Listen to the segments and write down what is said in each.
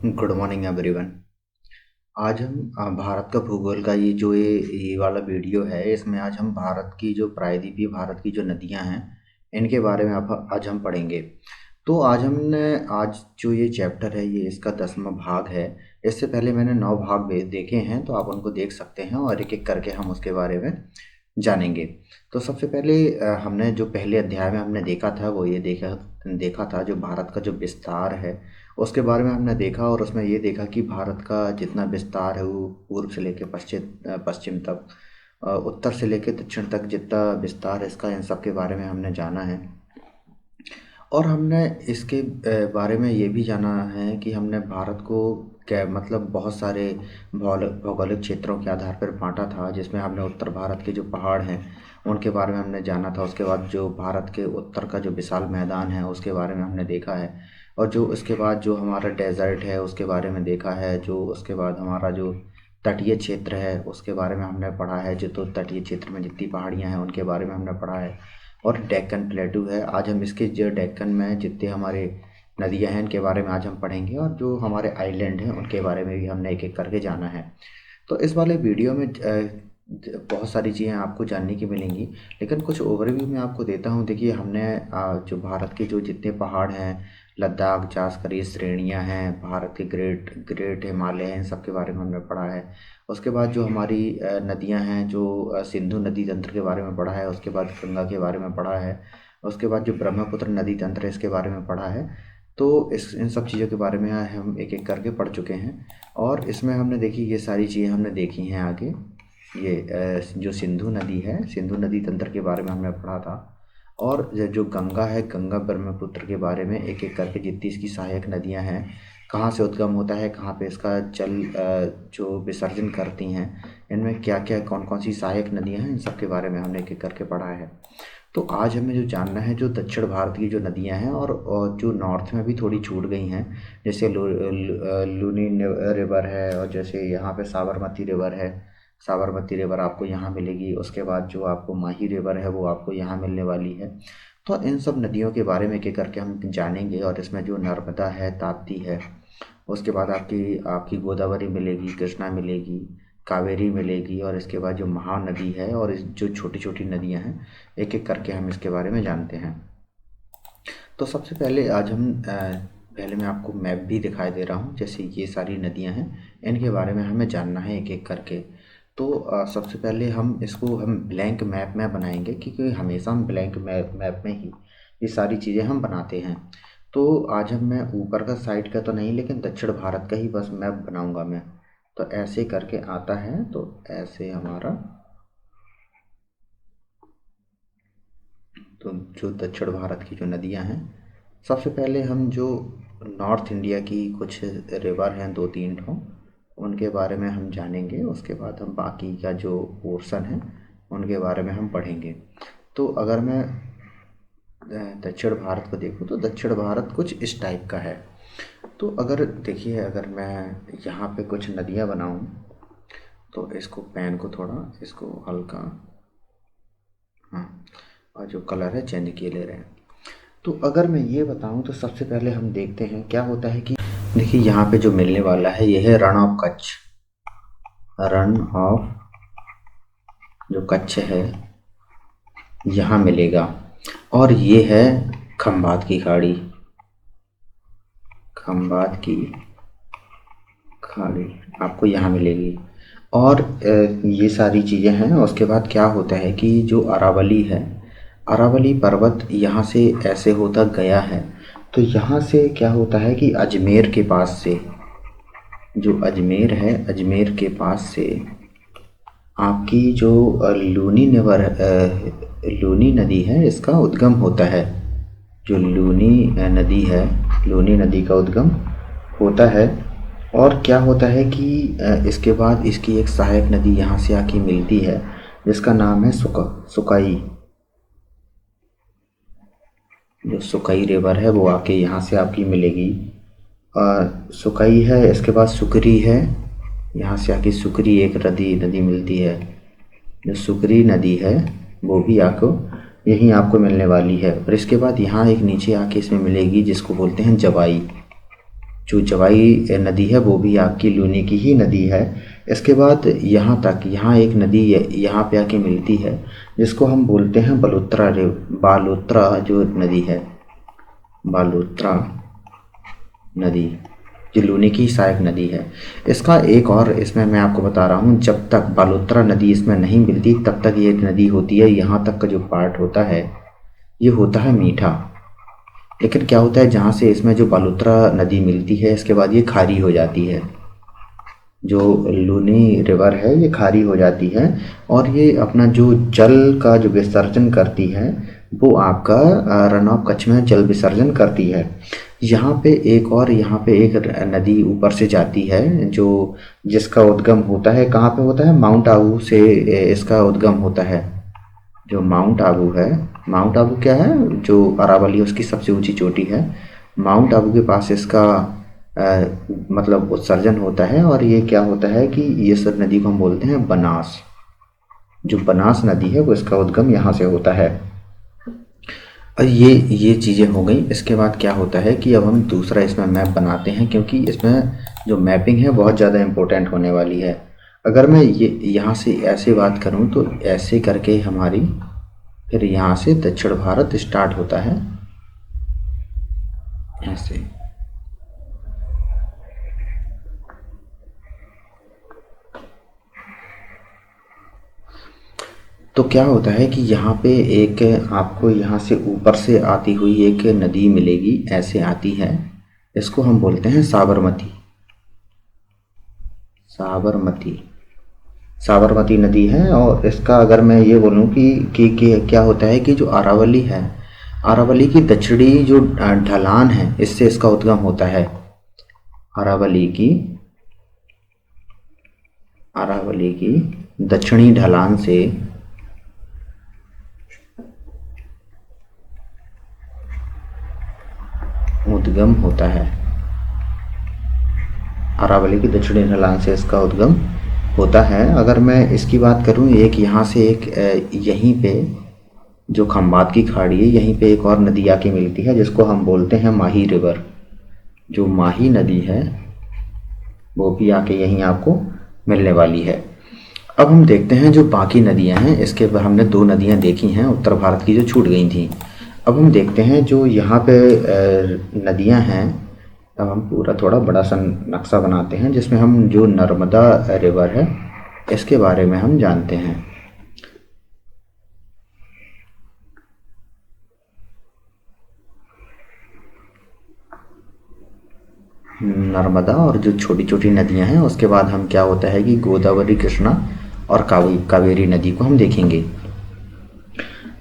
Good morning everyone. आज हम भारत का भूगोल का ये वाला वीडियो है। इसमें आज हम भारत की जो प्रायद्वीपीय भारत की जो नदियां हैं इनके बारे में आज हम पढ़ेंगे। तो आज जो ये चैप्टर है ये इसका 10वां भाग है। इससे पहले मैंने 9 भाग देखे हैं, तो आप उनको देख सकते हैं और एक एक करके हम उसके बारे में जानेंगे। तो सबसे पहले हमने जो पहले अध्याय में हमने देखा था वो ये देखा देखा था जो भारत का जो विस्तार है उसके बारे में हमने देखा, और उसमें ये देखा कि भारत का जितना विस्तार है वो पूर्व से लेकर पश्चिम तक, उत्तर से लेकर दक्षिण तक जितना विस्तार है इसका, इन सब के बारे में हमने जाना है। और हमने इसके बारे में ये भी जाना है कि हमने भारत को क्या मतलब बहुत सारे भौगोलिक क्षेत्रों के आधार पर बांटा था, जिसमें हमने उत्तर भारत के जो पहाड़ हैं उनके बारे में हमने जाना था। उसके बाद जो भारत के उत्तर का जो विशाल मैदान है उसके बारे में हमने देखा है, और जो उसके बाद जो हमारा डेजर्ट है उसके बारे में देखा है। जो उसके बाद हमारा जो तटीय क्षेत्र है उसके बारे में हमने पढ़ा है, जो तो तटीय क्षेत्र में जितनी पहाड़ियाँ हैं उनके बारे में हमने पढ़ा है। और डेक्कन प्लेटू है, आज हम इसके जो डेक्कन में जितने हमारे नदियाँ हैं इनके बारे में आज हम पढ़ेंगे, और जो हमारे आइलैंड हैं उनके बारे में भी हमने एक एक करके जाना है। तो इस वाले वीडियो में बहुत सारी चीज़ें आपको जानने की मिलेंगी, लेकिन कुछ ओवरव्यू मैं आपको देता हूँ। देखिए हमने जो भारत के जो जितने पहाड़ हैं, लद्दाख, जासकरी श्रेणियाँ हैं, भारत के ग्रेट ग्रेट हिमालय हैं, इन सब के बारे में हमने पढ़ा है। उसके बाद जो हमारी नदियाँ हैं, जो सिंधु नदी तंत्र के बारे में पढ़ा है, उसके बाद गंगा के बारे में पढ़ा है, उसके बाद जो ब्रह्मपुत्र नदी तंत्र है इसके बारे में पढ़ा है। तो इस इन सब चीज़ों के बारे में हम एक एक करके पढ़ चुके हैं, और इसमें हमने देखी ये सारी चीज़ें हमने देखी हैं आगे। ये जो सिंधु नदी है, सिंधु नदी तंत्र के बारे में हमने पढ़ा था। और जो गंगा है, गंगा ब्रह्मपुत्र के बारे में एक एक करके जितनी इसकी सहायक नदियां हैं, कहाँ से उद्गम होता है, कहाँ पे इसका जल जो विसर्जन करती हैं, इनमें क्या क्या कौन कौन सी सहायक नदियां हैं, इन सब के बारे में हमने एक एक करके पढ़ा है। तो आज हमें जो जानना है जो दक्षिण भारत की जो नदियां हैं, और जो नॉर्थ में भी थोड़ी छूट गई हैं, जैसे लूनी रिवर है, और जैसे यहाँ पे साबरमती रिवर है। साबरमती रिवर आपको यहाँ मिलेगी। उसके बाद जो आपको माही रिवर है वो आपको यहाँ मिलने वाली है। तो इन सब नदियों के बारे में एक एक करके हम जानेंगे, और इसमें जो नर्मदा है, ताप्ती है, उसके बाद आपकी आपकी गोदावरी मिलेगी, कृष्णा मिलेगी, कावेरी मिलेगी, और इसके बाद जो महानदी है और जो छोटी छोटी नदियाँ हैं एक एक करके हम इसके बारे में जानते हैं। तो सबसे पहले आज हम पहले मैं आपको मैप भी दिखाई दे रहा हूँ, जैसे ये सारी नदियाँ हैं इनके बारे में हमें जानना है एक एक करके। तो सबसे पहले हम ब्लैंक मैप में बनाएंगे, क्योंकि हमेशा हम ब्लैंक मैप में ही ये सारी चीज़ें हम बनाते हैं। तो आज मैं ऊपर का साइड का तो नहीं, लेकिन दक्षिण भारत का ही बस मैप बनाऊंगा मैं। तो ऐसे करके आता है, तो ऐसे हमारा तो जो दक्षिण भारत की जो नदियां हैं, सबसे पहले हम जो नॉर्थ इंडिया की कुछ रिवर हैं, 2-3 ठो, उनके बारे में हम जानेंगे। उसके बाद हम बाकी का जो पोर्शन है उनके बारे में हम पढ़ेंगे। तो अगर मैं दक्षिण भारत को देखूँ तो दक्षिण भारत कुछ इस टाइप का है। तो अगर देखिए, अगर मैं यहाँ पे कुछ नदियाँ बनाऊँ, तो इसको पेन को थोड़ा इसको हल्का, हाँ, और जो कलर है चेंज किए ले रहे हैं। तो अगर मैं ये बताऊं तो सबसे पहले हम देखते हैं क्या होता है कि देखिए यहाँ पे जो मिलने वाला है ये है रण ऑफ कच्छ। रण ऑफ जो कच्छ है यहाँ मिलेगा, और ये है खंबात की खाड़ी। खंबात की खाड़ी आपको यहाँ मिलेगी। और ये सारी चीज़ें हैं। उसके बाद क्या होता है कि जो अरावली है, अरावली पर्वत यहाँ से ऐसे होता गया है। तो यहाँ से क्या होता है कि अजमेर के पास से, जो अजमेर है, अजमेर के पास से आपकी जो लूनी नदी है इसका उद्गम होता है। जो लूनी नदी है, लूनी नदी का उद्गम होता है। और क्या होता है कि इसके बाद इसकी एक सहायक नदी यहाँ से आके मिलती है, जिसका नाम है सुकाई। जो सुकाई रिवर है वो आके यहाँ से आपकी मिलेगी। सुकाई है, इसके बाद सुकरी है, यहाँ से आके सुकरी एक नदी नदी मिलती है। जो सुकरी नदी है वो भी आपको यहीं आपको मिलने वाली है। और इसके बाद यहाँ एक नीचे आके इसमें मिलेगी जिसको बोलते हैं जवाई। जो जवाई नदी है वो भी आपकी लूनी की ही नदी है। इसके बाद यहाँ एक नदी यहाँ पे आके मिलती है जिसको हम बोलते हैं बालोत्रा जो नदी है, बालोत्रा नदी जो लूनी की सहायक नदी है। इसका एक और इसमें मैं आपको बता रहा हूँ, जब तक बालोत्रा नदी इसमें नहीं मिलती तब तक ये नदी होती है, यहाँ तक का जो पार्ट होता है ये होता है मीठा। लेकिन क्या होता है, जहाँ से इसमें जो बालोत्रा नदी मिलती है इसके बाद ये खारी हो जाती है, जो लूनी रिवर है ये खारी हो जाती है और ये अपना जो जल का जो विसर्जन करती है वो आपका रन ऑफ कच्छ में जल विसर्जन करती है। यहाँ पे एक नदी ऊपर से जाती है जो जिसका उद्गम होता है, कहाँ पे होता है, माउंट आबू से इसका उद्गम होता है। जो माउंट आबू है, माउंट आबू क्या है, जो अरावली उसकी सबसे ऊंची चोटी है, माउंट आबू के पास इसका मतलब उत्सर्जन होता है। और ये क्या होता है कि ये सब नदी को हम बोलते हैं बनास। जो बनास नदी है वो इसका उद्गम यहाँ से होता है। और ये चीज़ें हो गई। इसके बाद क्या होता है कि अब हम दूसरा इसमें मैप बनाते हैं, क्योंकि इसमें जो मैपिंग है बहुत ज़्यादा इम्पोर्टेंट होने वाली है। अगर मैं ये यहाँ से ऐसे बात करूँ तो ऐसे करके हमारी फिर यहाँ से दक्षिण भारत स्टार्ट होता है ऐसे। तो क्या होता है कि यहाँ पे एक आपको यहाँ से ऊपर से आती हुई एक नदी मिलेगी, ऐसे आती है, इसको हम बोलते हैं साबरमती। साबरमती नदी है। और इसका अगर मैं ये बोलूँ कि क्या होता है कि जो अरावली है, अरावली की दक्षिणी जो ढलान है इससे इसका उद्गम होता है। अरावली की दक्षिणी ढलान से उद्गम होता है। अरावली की दक्षिणी ढलान से इसका उद्गम होता है। अगर मैं इसकी बात करूं, एक यहाँ से एक यहीं पे जो खंबात की खाड़ी है यहीं पे एक और नदी आके मिलती है जिसको हम बोलते हैं माही रिवर। जो माही नदी है वो भी आके यहीं आपको मिलने वाली है। अब हम देखते हैं जो बाकी नदियां हैं। इसके हमने 2 नदियां देखी हैं उत्तर भारत की जो छूट गई थी। अब हम देखते हैं जो यहाँ पे नदियां हैं। अब हम पूरा थोड़ा बड़ा सा नक्शा बनाते हैं जिसमें हम जो नर्मदा रिवर है इसके बारे में हम जानते हैं। नर्मदा और जो छोटी छोटी नदियां हैं, उसके बाद हम क्या होता है कि गोदावरी, कृष्णा और कावेरी नदी को हम देखेंगे।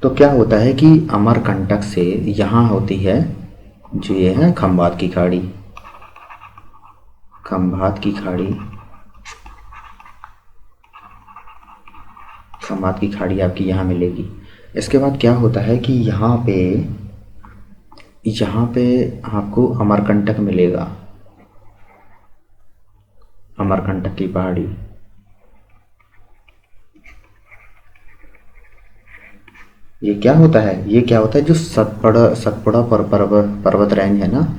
तो क्या होता है कि अमरकंटक से यहाँ होती है जो ये है खंबात की खाड़ी। खंबात की खाड़ी आपकी यहाँ मिलेगी। इसके बाद क्या होता है कि यहाँ पे आपको अमरकंटक मिलेगा, अमरकंटक की पहाड़ी। ये क्या होता है, जो सतपुड़ा पर्वत रेंज है ना,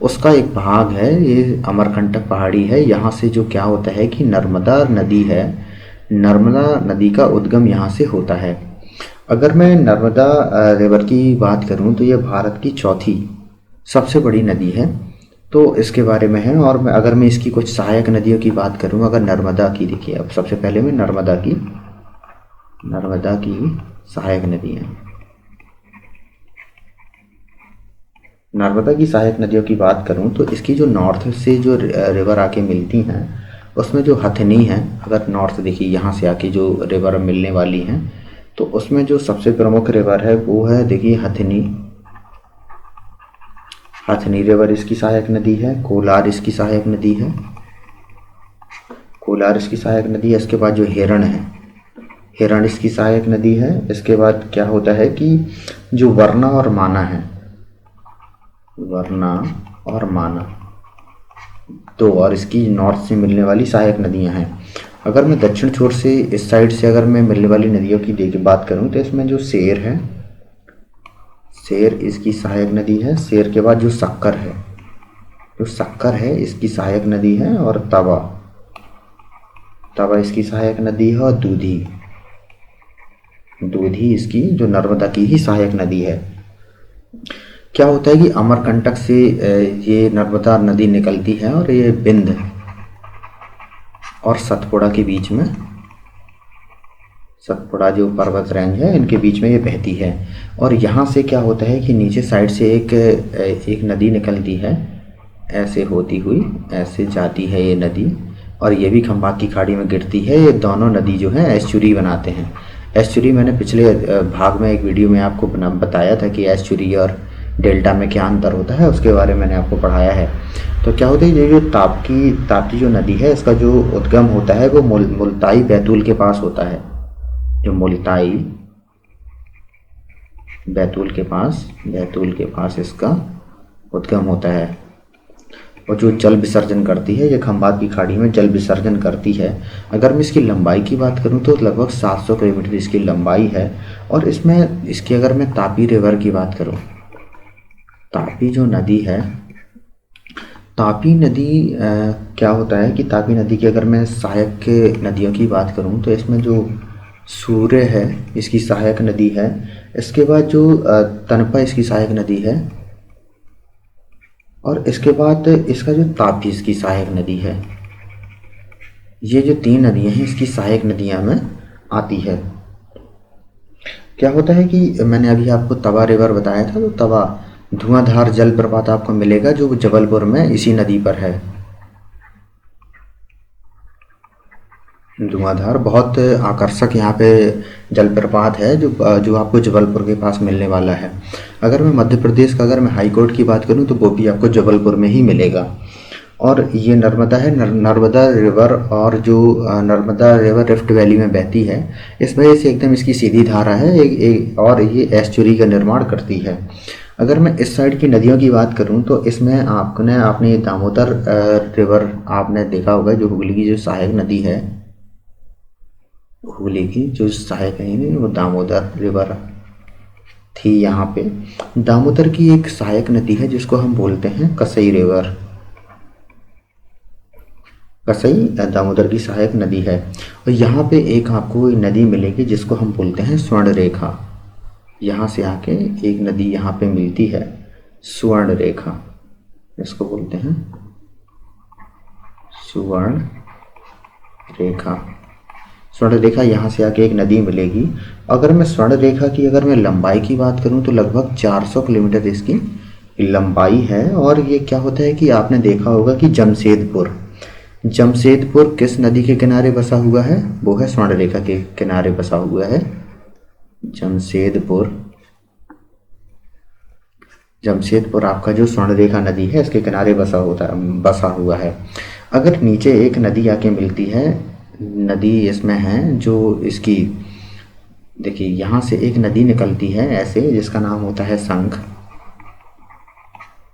उसका एक भाग है ये अमरकंटक पहाड़ी है। यहाँ से जो क्या होता है कि नर्मदा नदी है, नर्मदा नदी का उद्गम यहाँ से होता है। अगर मैं नर्मदा रिवर की बात करूँ तो ये भारत की चौथी सबसे बड़ी नदी है, तो इसके बारे में है। और अगर मैं इसकी कुछ सहायक नदियों की बात करूँ, अगर नर्मदा की, देखिए अब सबसे पहले मैं नर्मदा की सहायक नदी है। नर्मदा की सहायक नदियों की बात करूं तो इसकी जो नॉर्थ से जो रिवर आके मिलती हैं उसमें जो हथनी है, अगर नॉर्थ देखिए यहाँ से आके जो रिवर मिलने वाली हैं तो उसमें जो सबसे प्रमुख रिवर है वो है, देखिए हथनी रिवर इसकी सहायक नदी है। कोलार इसकी सहायक नदी है। इसके बाद जो हिरण इसकी सहायक नदी है। इसके बाद क्या होता है कि जो वरना और माना तो और इसकी नॉर्थ से मिलने वाली सहायक नदियां हैं। अगर मैं दक्षिण छोर से इस साइड से अगर मैं मिलने वाली नदियों की बात करूं तो इसमें जो शेर है, शेर इसकी सहायक नदी है। शेर के बाद जो शक्कर है, जो शक्कर है इसकी सहायक नदी है, और तवा तवा इसकी सहायक नदी है, और दूधी दूधी इसकी जो नर्मदा की ही सहायक नदी है। क्या होता है कि अमरकंटक से ये नर्मदा नदी निकलती है, और ये बिंद और सतपुड़ा के बीच में, सतपुड़ा जो पर्वत रेंज है इनके बीच में ये बहती है। और यहाँ से क्या होता है कि नीचे साइड से एक नदी निकलती है, ऐसे होती हुई ऐसे जाती है ये नदी, और ये भी खंबात की खाड़ी में गिरती है। ये दोनों नदी जो है एस्चुरी बनाते हैं। एस्चुरी मैंने पिछले भाग में एक वीडियो में आपको बताया था कि एस्चुरी और डेल्टा में क्या अंतर होता है, उसके बारे में मैंने आपको पढ़ाया है। तो क्या होता है, ये जो ताप्ती जो नदी है इसका जो उद्गम होता है वो मुल्ताई बैतूल के पास होता है। जो मुल्ताई बैतूल के पास इसका उद्गम होता है, और जो जल विसर्जन करती है, ये खंबात की खाड़ी में जल विसर्जन करती है। अगर मैं इसकी लंबाई की बात करूं तो लगभग 700 किलोमीटर इसकी लंबाई है। और इसमें इसकी अगर मैं तापी रिवर की बात करूं, तापी जो नदी है, तापी नदी क्या होता है कि तापी नदी की अगर मैं सहायक नदियों की बात करूं तो इसमें जो सूर्य है इसकी सहायक नदी है। इसके बाद जो तनपा इसकी सहायक नदी है, और इसके बाद इसका जो तापी इसकी सहायक नदी है। ये जो 3 नदियां हैं इसकी सहायक नदियां में आती है। क्या होता है कि मैंने अभी आपको तवा रिवर बताया था, तो तवा धुआंधार जलप्रपात आपको मिलेगा जो जबलपुर में इसी नदी पर है। धुआंधार बहुत आकर्षक यहाँ पे जलप्रपात है जो आपको जबलपुर के पास मिलने वाला है। अगर मैं मध्य प्रदेश का, अगर मैं हाई कोर्ट की बात करूँ तो वो भी आपको जबलपुर में ही मिलेगा। और ये नर्मदा है, नर्मदा रिवर, और जो नर्मदा रिवर रिफ्ट वैली में बहती है, इस वजह से एकदम इसकी सीधी धारा है और ये एस्चुरी का निर्माण करती है। अगर मैं इस साइड की नदियों की बात करूं तो इसमें आपने दामोदर रिवर आपने देखा होगा, जो हुगली की जो सहायक नदी है, हुगली की जो सहायक है वो दामोदर रिवर थी। यहाँ पे दामोदर की एक सहायक नदी है जिसको हम बोलते हैं कसई रिवर। कसई दामोदर की सहायक नदी है। और यहाँ पे एक आपको नदी मिलेगी जिसको हम बोलते हैं स्वर्ण रेखा। यहाँ से आके एक नदी यहाँ पे मिलती है, स्वर्ण रेखा, इसको बोलते हैं स्वर्ण रेखा। स्वर्ण रेखा यहाँ से आके एक नदी मिलेगी। अगर मैं स्वर्ण रेखा की अगर मैं लंबाई की बात करूँ तो लगभग 400 किलोमीटर इसकी लंबाई है। और ये क्या होता है कि आपने देखा होगा कि जमशेदपुर किस नदी के किनारे बसा हुआ है, वो है स्वर्ण रेखा के किनारे बसा हुआ है। जमशेदपुर आपका जो स्वर्ण रेखा नदी है इसके किनारे बसा हुआ है। अगर नीचे एक नदी आके मिलती है, नदी इसमें है जो इसकी, देखिए यहाँ से एक नदी निकलती है ऐसे, जिसका नाम होता है शंख,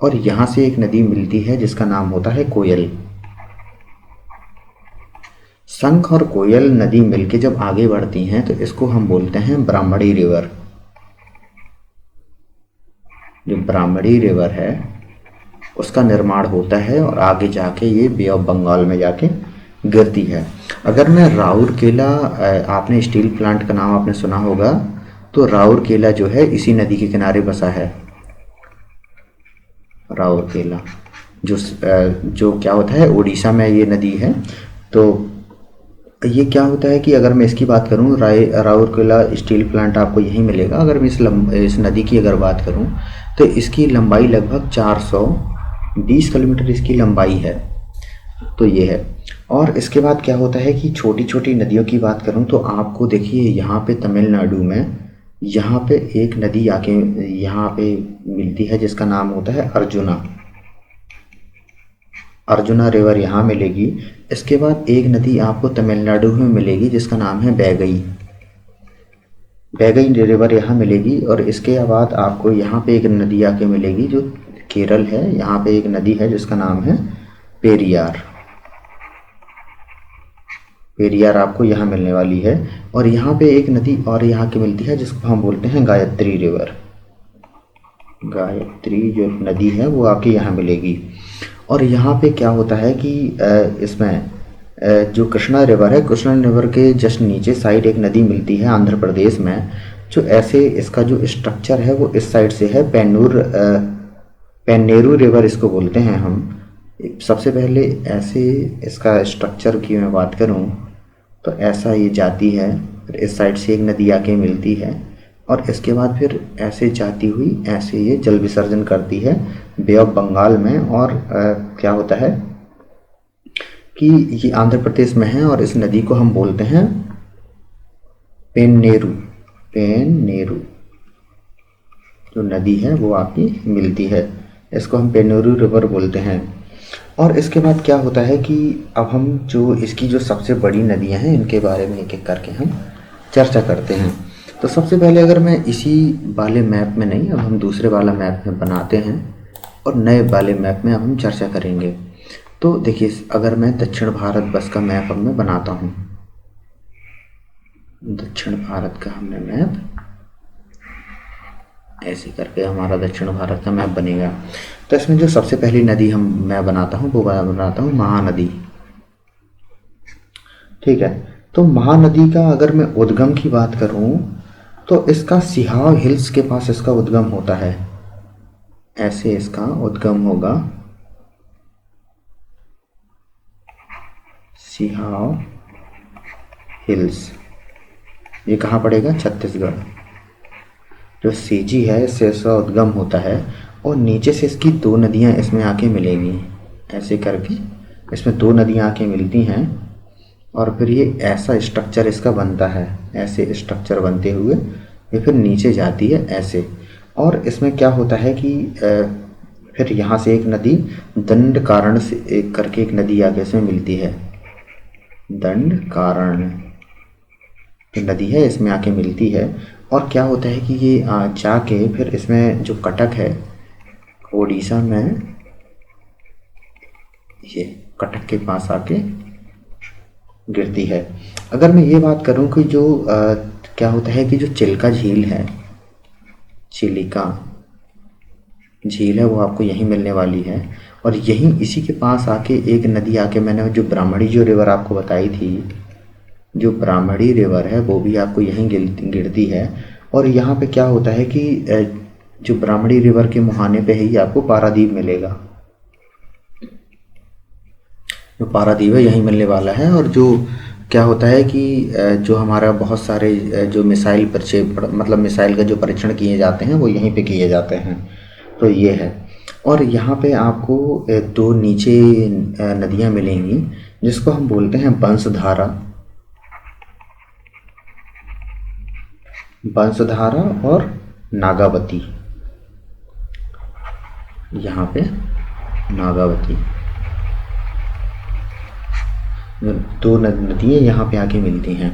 और यहाँ से एक नदी मिलती है जिसका नाम होता है कोयल। शंख और कोयल नदी मिलके जब आगे बढ़ती हैं तो इसको हम बोलते हैं ब्राह्मणी रिवर। जो ब्राह्मणी रिवर है उसका निर्माण होता है और आगे जाके ये बे ऑफ बंगाल में जाके गिरती है। अगर मैं राउरकेला, आपने स्टील प्लांट का नाम आपने सुना होगा, तो राउरकेला जो है इसी नदी के किनारे बसा है। राउरकेला जो क्या होता है, उड़ीसा में ये नदी है। तो ये क्या होता है कि अगर मैं इसकी बात करूं, राउरकेला स्टील प्लांट आपको यहीं मिलेगा। अगर मैं इस नदी की अगर बात करूं तो इसकी लंबाई लगभग 420 किलोमीटर इसकी लंबाई है। तो ये है। और इसके बाद क्या होता है कि छोटी छोटी नदियों की बात करूं तो आपको देखिए यहाँ पे तमिलनाडु में यहाँ पे एक नदी आके यहाँ पे मिलती है जिसका नाम होता है अर्जुना रिवर यहाँ मिलेगी। इसके बाद एक नदी आपको तमिलनाडु में मिलेगी जिसका नाम है बैगई रिवर यहाँ मिलेगी। और इसके बाद आपको यहाँ पे एक नदी आके मिलेगी जो केरल है। यहाँ पे एक नदी है जिसका नाम है पेरियार आपको यहाँ मिलने वाली है। और यहाँ पे एक नदी और यहाँ की मिलती है जिसको हम बोलते हैं गायत्री रिवर। गायत्री जो नदी है वो आके यहाँ मिलेगी। और यहाँ पे क्या होता है कि इसमें जो कृष्णा रिवर है, कृष्णा रिवर के जस्ट नीचे साइड एक नदी मिलती है आंध्र प्रदेश में, जो ऐसे इसका जो स्ट्रक्चर है वो इस साइड से है, पेन्नेरू रिवर इसको बोलते हैं हम। सबसे पहले ऐसे इसका स्ट्रक्चर की मैं बात करूं तो ऐसा ये जाती है, फिर इस साइड से एक नदी आके मिलती है, और इसके बाद फिर ऐसे जाती हुई ऐसे ये जल विसर्जन करती है बे ऑफ बंगाल में। और क्या होता है कि ये आंध्र प्रदेश में है और इस नदी को हम बोलते हैं पेन्नेरू। पेन्नेरू जो नदी है वो आपकी मिलती है, इसको हम पेन्नेरू रिवर बोलते हैं। और इसके बाद क्या होता है कि अब हम जो इसकी जो सबसे बड़ी नदियां हैं इनके बारे में एक एक करके हम चर्चा करते हैं। तो सबसे पहले अगर मैं इसी वाले मैप में नहीं, अब हम दूसरे वाला मैप में बनाते हैं और नए वाले मैप में अब हम चर्चा करेंगे। तो देखिए, अगर मैं दक्षिण भारत बस का मैप अब मैं बनाता हूँ, दक्षिण भारत का हमने मैप ऐसे करके हमारा दक्षिण भारत का मैप बनेगा। तो इसमें जो सबसे पहली नदी मैं बनाता हूँ वो बनाता हूँ महानदी। ठीक है, तो महानदी का अगर मैं उद्गम की बात करूँ तो इसका सिहाव हिल्स के पास इसका उद्गम होता है, ऐसे इसका उद्गम होगा, सिहाव हिल्स। ये कहाँ पड़ेगा? छत्तीसगढ़। जो सीजी है इससे इसका उद्गम होता है और नीचे से इसकी दो नदियाँ इसमें आके मिलेंगी, ऐसे करके इसमें दो नदियाँ आके मिलती हैं और फिर ये ऐसा स्ट्रक्चर इसका बनता है, ऐसे स्ट्रक्चर बनते हुए ये फिर नीचे जाती है ऐसे। और इसमें क्या होता है कि फिर यहाँ से एक नदी दंड कारण से एक करके एक नदी आगे इसमें मिलती है, दंड कारण नदी है इसमें आके मिलती है। और क्या होता है कि ये जाके फिर इसमें जो कटक है ओडिशा में, ये कटक के पास आके गिरती है। अगर मैं ये बात करूं कि जो क्या होता है कि जो चिल्का झील है, चिलिका झील है, वो आपको यहीं मिलने वाली है। और यहीं इसी के पास आके एक नदी आके, मैंने जो ब्राह्मणी जो रिवर आपको बताई थी, जो ब्राह्मणी रिवर है वो भी आपको यहीं गिरती है। और यहाँ पे क्या होता है कि जो ब्राह्मणी रिवर के मुहाने पे ही आपको पारादीप मिलेगा, जो पारादीप है यहीं मिलने वाला है। और जो क्या होता है कि जो हमारा बहुत सारे जो मिसाइल मतलब मिसाइल का जो परीक्षण किए जाते हैं वो यहीं पे किए जाते हैं। तो ये है। और यहाँ पे आपको दो नीचे नदियाँ मिलेंगी जिसको हम बोलते हैं बंसधारा, बंसधारा और नागावती। यहाँ पे नागावती दो नदियाँ यहाँ पे आके मिलती हैं।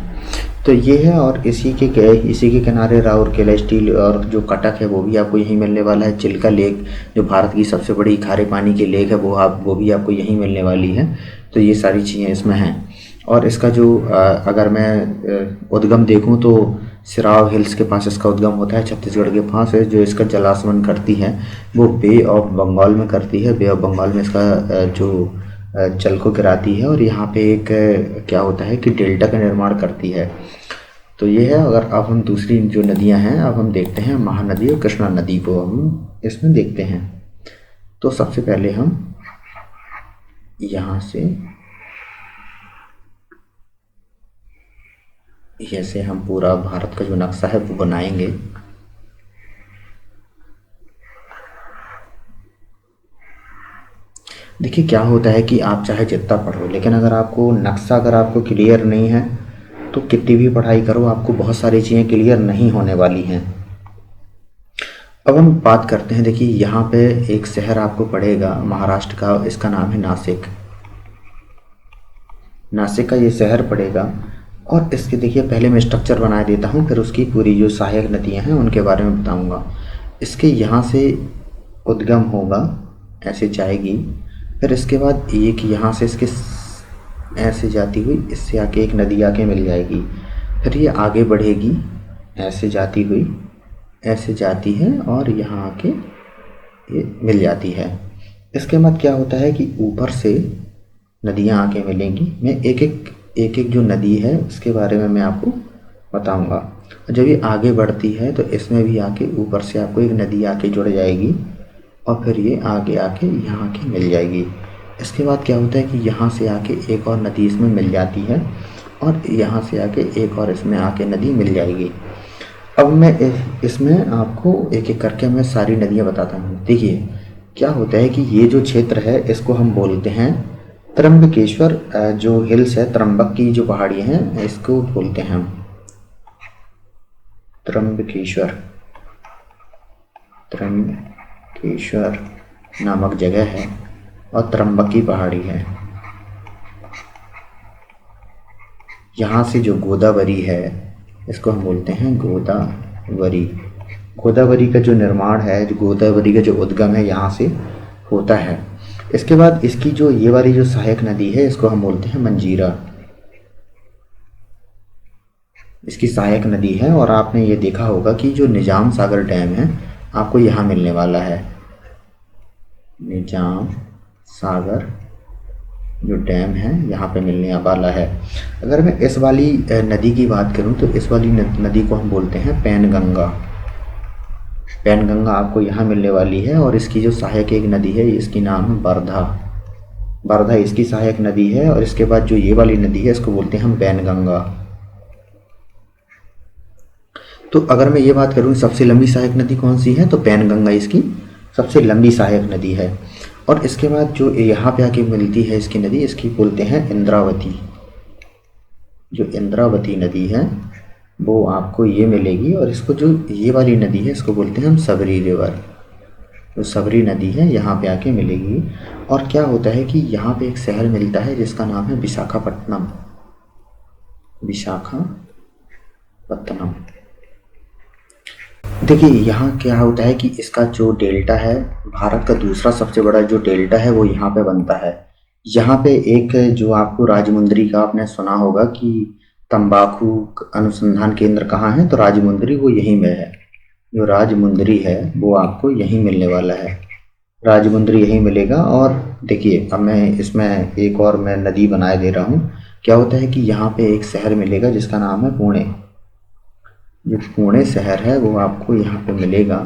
तो ये है। और इसी के किनारे राउरकेला स्टील और जो कटक है वो भी आपको यहीं मिलने वाला है। चिल्का लेक जो भारत की सबसे बड़ी खारे पानी की लेक है वो भी आपको यहीं मिलने वाली है। तो ये सारी चीज़ें इसमें हैं। और इसका जो अगर मैं उद्गम देखूं तो सिराव हिल्स के पास इसका उद्गम होता है, छत्तीसगढ़ के पास है। जो इसका जलाशमन करती है वो बे ऑफ बंगाल में करती है, बे ऑफ बंगाल में इसका जो जल को गिराती है और यहाँ पे एक क्या होता है कि डेल्टा का निर्माण करती है। तो ये है। अगर अब हम दूसरी जो नदियाँ हैं अब हम देखते हैं, महानदी और कृष्णा नदी को हम इसमें देखते हैं। तो सबसे पहले हम यहाँ से ऐसे हम पूरा भारत का जो नक्शा है वो बनाएंगे। देखिए क्या होता है कि आप चाहे जितना पढ़ो, लेकिन अगर आपको नक्शा अगर आपको क्लियर नहीं है तो कितनी भी पढ़ाई करो आपको बहुत सारी चीज़ें क्लियर नहीं होने वाली हैं। अब हम बात करते हैं। देखिए यहाँ पे एक शहर आपको पड़ेगा महाराष्ट्र का, इसका नाम है नासिक। नासिक का ये शहर पड़ेगा। और इसके देखिए पहले मैं स्ट्रक्चर बना देता हूँ, फिर उसकी पूरी जो सहायक नदियाँ हैं उनके बारे में बताऊँगा। इसके यहाँ से उद्गम होगा, ऐसे जाएगी, फिर इसके बाद एक यहाँ से इसके ऐसे जाती हुई इससे आके एक नदी आके मिल जाएगी, फिर ये आगे बढ़ेगी ऐसे जाती हुई, ऐसे जाती है और यहाँ आके ये मिल जाती है। इसके बाद क्या होता है कि ऊपर से नदियाँ आके मिलेंगी। मैं एक एक जो नदी है उसके बारे में मैं आपको बताऊंगा। जब ये आगे बढ़ती है तो इसमें भी आके ऊपर से आपको एक नदी आके जुड़ जाएगी और फिर ये आगे आके यहाँ आके मिल जाएगी। इसके बाद क्या होता है कि यहाँ से आके एक और नदी इसमें मिल जाती है और यहाँ से आके एक और इसमें आके नदी मिल जाएगी। अब मैं इसमें आपको एक एक करके मैं सारी नदियाँ बताता हूँ। देखिए क्या होता है कि ये जो क्षेत्र है इसको हम बोलते हैं त्र्यंबकेश्वर। जो हिल्स है, त्र्यंबक की जो पहाड़ियाँ हैं, इसको बोलते हैं हम त्र्यंबकेश्वर। त्र्यंबकेश्वर नामक जगह है और त्र्यंबक की पहाड़ी है। यहाँ से जो गोदावरी है इसको हम बोलते हैं गोदावरी। गोदावरी का जो निर्माण है, जो गोदावरी का जो उद्गम है, यहाँ से होता है। इसके बाद इसकी जो ये वाली जो सहायक नदी है इसको हम बोलते हैं मंजीरा। इसकी सहायक नदी है और आपने ये देखा होगा कि जो निजाम सागर डैम है आपको यहाँ मिलने वाला है। निजाम सागर जो डैम है यहाँ पे मिलने वाला है। अगर मैं इस वाली नदी की बात करूँ तो इस वाली नदी को हम बोलते हैं पैनगंगा। पैनगंगा आपको यहाँ मिलने वाली है और इसकी जो सहायक एक नदी है इसकी नाम है बरधा। बरधा इसकी सहायक नदी है और इसके बाद जो ये वाली नदी है इसको बोलते हैं हम पैनगंगा। तो अगर मैं ये बात करूँ सबसे लंबी सहायक नदी कौन सी है, तो पैनगंगा इसकी सबसे लंबी सहायक नदी है। और इसके बाद जो यहाँ पे आके मिलती है इसकी नदी, इसकी बोलते हैं इंद्रावती। जो इंद्रावती नदी है वो आपको ये मिलेगी और इसको जो ये वाली नदी है इसको बोलते हैं हम सबरी रिवर। जो सबरी नदी है यहाँ पे आके मिलेगी। और क्या होता है कि यहाँ पे एक शहर मिलता है जिसका नाम है विशाखापट्टनम। विशाखापट्टनम। देखिए यहाँ क्या होता है कि इसका जो डेल्टा है, भारत का दूसरा सबसे बड़ा जो डेल्टा है वो यहाँ पे बनता है। यहाँ पे एक जो आपको राजमुंदरी का आपने सुना होगा कि तंबाकू अनुसंधान केंद्र कहाँ है, तो राजमुंदरी वो यहीं में है। जो राजमुंदरी है वो आपको यहीं मिलने वाला है। राजमुंदरी यहीं मिलेगा। और देखिए अब मैं इसमें एक और मैं नदी बनाए दे रहा हूँ। क्या होता है कि यहाँ पे एक शहर मिलेगा जिसका नाम है पुणे। जो पुणे शहर है वो आपको यहाँ पे मिलेगा।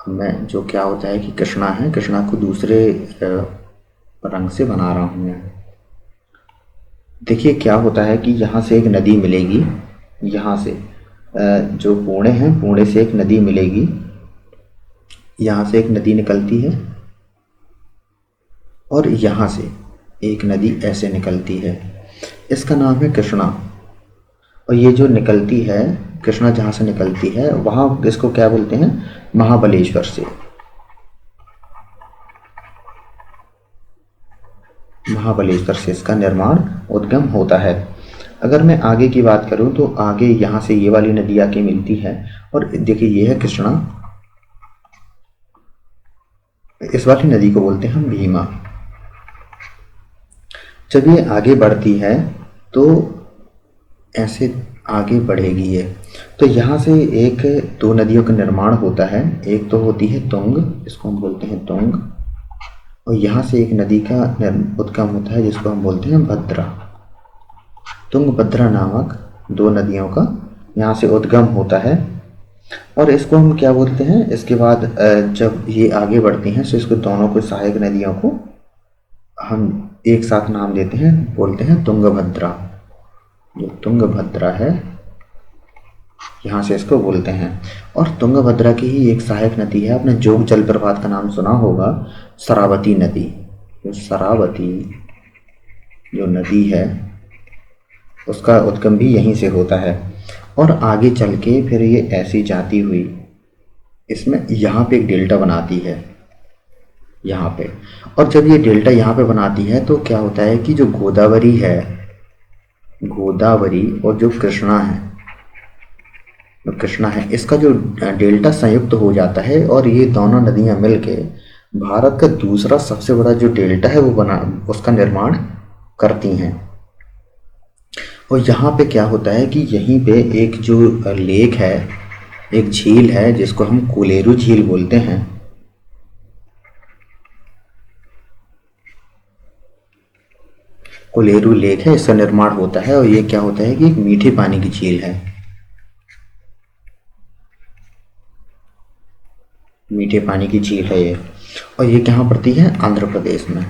मैं जो क्या होता है कि कृष्णा है, कृष्णा को दूसरे रंग से बना रहा हूँ मैं। देखिए क्या होता है कि यहाँ से एक नदी मिलेगी। यहाँ से जो पुणे है, पुणे से एक नदी मिलेगी। यहाँ से एक नदी निकलती है और यहाँ से एक नदी ऐसे निकलती है। इसका नाम है कृष्णा। और ये जो निकलती है कृष्णा, जहाँ से निकलती है वहाँ इसको क्या बोलते हैं, महाबलेश्वर से। महाबलेश्वर से इसका निर्माण उद्गम होता है। अगर मैं आगे की बात करूँ तो आगे यहाँ से ये वाली नदी आके मिलती है और देखिए ये है कृष्णा। इस वाली नदी को बोलते हैं हम भीमा। जब ये आगे बढ़ती है तो ऐसे आगे बढ़ेगी ये। तो यहाँ से एक दो नदियों का निर्माण होता है। एक तो होती है तुंग, इसको हम बोलते हैं तुंग। और यहाँ से एक नदी का उद्गम होता है जिसको हम बोलते हैं भद्रा। तुंगभद्रा नामक दो नदियों का यहाँ से उद्गम होता है। और इसको हम क्या बोलते हैं, इसके बाद जब ये आगे बढ़ती हैं तो इसको दोनों को सहायक नदियों को हम एक साथ नाम देते हैं, बोलते हैं तुंगभद्रा। जो तुंगभद्रा है यहाँ से इसको बोलते हैं। और तुंगभद्रा की ही एक सहायक नदी है, आपने जोग जलप्रपात का नाम सुना होगा, शरावती नदी। जो शरावती जो नदी है उसका उद्गम भी यहीं से होता है। और आगे चल के फिर ये ऐसी जाती हुई इसमें यहाँ पे एक डेल्टा बनाती है यहाँ पे। और जब ये डेल्टा यहाँ पे बनाती है तो क्या होता है कि जो गोदावरी है, गोदावरी और जो कृष्णा है, इसका जो डेल्टा संयुक्त हो जाता है और ये दोनों नदियाँ मिलके भारत का दूसरा सबसे बड़ा जो डेल्टा है वो उसका निर्माण करती हैं। और यहाँ पे क्या होता है कि यहीं पे एक जो लेक है, एक झील है जिसको हम कोलेरू झील बोलते हैं। कोलेरू लेक है, इसका निर्माण होता है और ये क्या होता है कि एक मीठे पानी की झील है, मीठे पानी की झील है ये। और ये कहाँ पड़ती है? आंध्र प्रदेश में।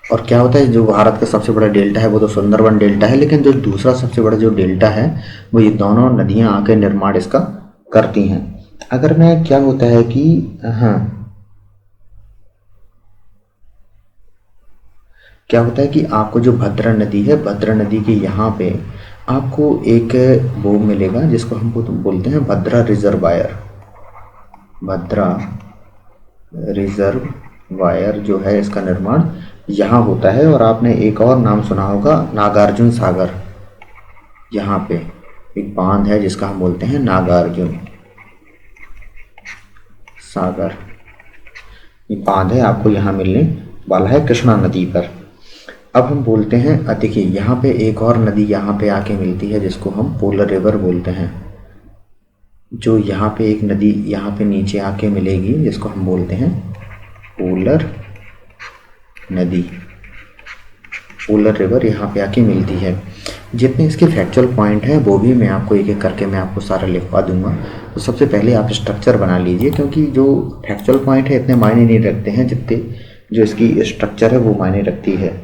और क्या होता है, जो भारत का सबसे बड़ा डेल्टा है वो तो सुंदरबन डेल्टा है, लेकिन जो दूसरा सबसे बड़ा जो डेल्टा है वो ये दोनों नदियां आके निर्माण इसका करती हैं। अगर मैं क्या होता है कि हाँ, क्या होता है कि आपको जो भद्रा नदी है, भद्रा नदी के यहाँ पे आपको एक वो मिलेगा जिसको हम बोलते हैं भद्रा रिजर्वायर। भद्रा रिजर्वायर जो है इसका निर्माण यहाँ होता है। और आपने एक और नाम सुना होगा, नागार्जुन सागर। यहाँ पे एक बांध है जिसका हम बोलते हैं नागार्जुन सागर। ये बांध है, आपको यहाँ मिलने वाला है कृष्णा नदी पर। अब हम बोलते हैं, देखिए यहाँ पे एक और नदी यहाँ पे आके मिलती है जिसको हम पोलर रिवर बोलते हैं। जो यहाँ पे एक नदी यहाँ पे नीचे आके मिलेगी जिसको हम बोलते हैं पोलर नदी। पोलर रिवर यहाँ पे आके मिलती है। जितने इसके फैक्चुअल पॉइंट हैं वो भी मैं आपको एक एक करके मैं आपको सारा लिखवा दूंगा। तो सबसे पहले आप स्ट्रक्चर बना लीजिए, क्योंकि जो फैक्चुअल पॉइंट है इतने मायने नहीं रखते हैं जितने जो इसकी स्ट्रक्चर है वो मायने रखती है।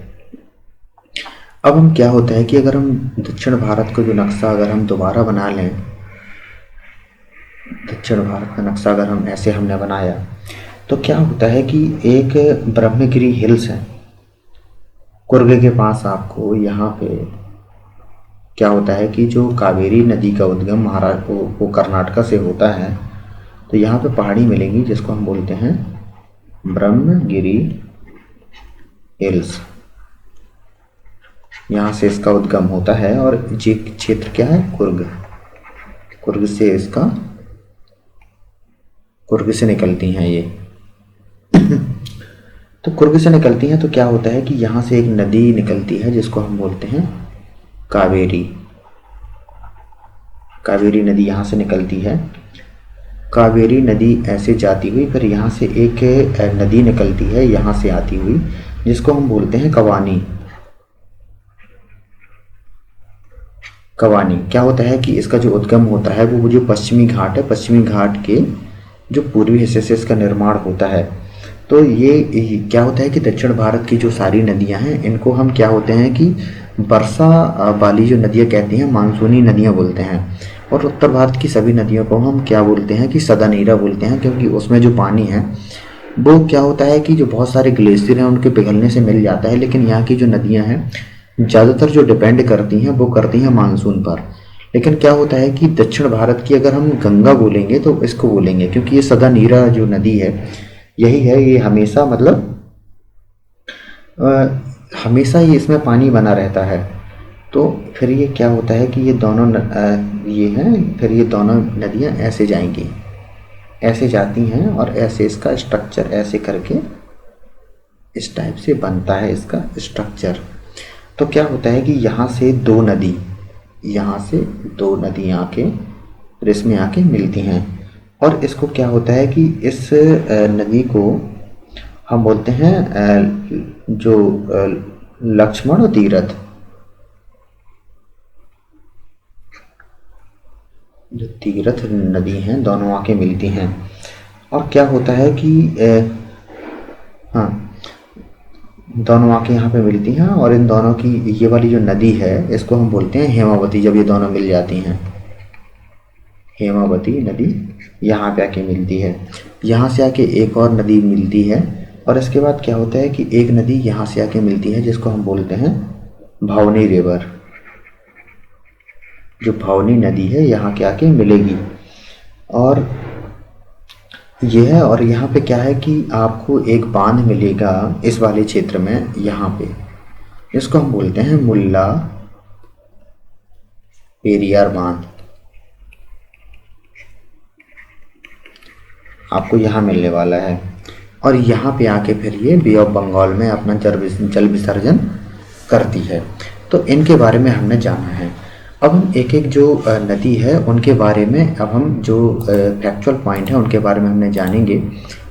अब हम क्या होता है कि अगर हम दक्षिण भारत को जो नक्शा अगर हम दोबारा बना लें, दक्षिण भारत का नक्शा अगर हम ऐसे हमने बनाया तो क्या होता है कि एक ब्रह्मगिरी हिल्स है कुर्ग के पास। आपको यहाँ पे क्या होता है कि जो कावेरी नदी का उद्गम महाराष्ट्र वो कर्नाटक से होता है, तो यहाँ पे पहाड़ी मिलेंगी जिसको हम बोलते हैं ब्रह्मगिरी हिल्स। यहाँ से इसका उद्गम होता है और ये क्षेत्र क्या है? कुर्ग। कुर्ग से इसका कुर्ग से निकलती हैं ये तो कुर्ग से निकलती हैं तो क्या होता है कि यहाँ से एक नदी निकलती है जिसको हम बोलते हैं कावेरी। कावेरी नदी यहाँ से निकलती है। कावेरी नदी ऐसे जाती हुई फिर यहाँ से एक नदी निकलती है यहाँ से आती हुई जिसको हम बोलते हैं कवानी। कवानी क्या होता है कि इसका जो उद्गम होता है वो जो पश्चिमी घाट है, पश्चिमी घाट के जो पूर्वी हिस्से से इसका निर्माण होता है। तो ये क्या होता है कि दक्षिण भारत की जो सारी नदियां हैं इनको हम क्या होते हैं कि वर्षा वाली जो नदियां कहते हैं मानसूनी नदियां बोलते हैं। और उत्तर भारत की सभी नदियों को हम क्या बोलते हैं कि सदा नीरा बोलते हैं, क्योंकि उसमें जो पानी है वो क्या होता है कि जो बहुत सारे ग्लेशियर हैं उनके पिघलने से मिल जाता है। लेकिन यहाँ की जो नदियाँ हैं ज़्यादातर जो डिपेंड करती हैं वो करती हैं मानसून पर। लेकिन क्या होता है कि दक्षिण भारत की अगर हम गंगा बोलेंगे तो इसको बोलेंगे, क्योंकि ये सदा नीरा जो नदी है यही है, ये हमेशा मतलब हमेशा ही इसमें पानी बना रहता है। तो फिर ये क्या होता है कि ये दोनों ये हैं, फिर ये दोनों नदियाँ ऐसे जाएंगी, ऐसे जाती हैं और ऐसे इसका स्ट्रक्चर ऐसे करके इस टाइप से बनता है इसका स्ट्रक्चर। तो क्या होता है कि यहाँ से दो नदी आके फिर इसमें आके मिलती हैं। और इसको क्या होता है कि इस नदी को हम बोलते हैं जो लक्ष्मण और तीरथ, जो तीरथ नदी हैं दोनों आके मिलती हैं। और क्या होता है कि हाँ, दोनों आके यहाँ पे मिलती हैं और इन दोनों की ये वाली जो नदी है इसको हम बोलते हैं हेमावती। जब ये दोनों मिल जाती हैं, हेमावती नदी यहाँ पे आके मिलती है। यहाँ से आके एक और नदी मिलती है और इसके बाद क्या होता है कि एक नदी यहाँ से आके मिलती है जिसको हम बोलते हैं भावनी रिवर। जो भावनी नदी है यहाँ के आके मिलेगी और ये है। और यहाँ पे क्या है कि आपको एक बांध मिलेगा इस वाले क्षेत्र में यहाँ पे, इसको हम बोलते हैं मुल्ला पेरियार बांध। आपको यहाँ मिलने वाला है और यहाँ पे आके फिर ये बे ऑफ बंगाल में अपना जल विसर्जन करती है। तो इनके बारे में हमने जाना है। अब हम एक एक जो नदी है उनके बारे में, अब हम जो फैक्चुअल पॉइंट है उनके बारे में हमने जानेंगे।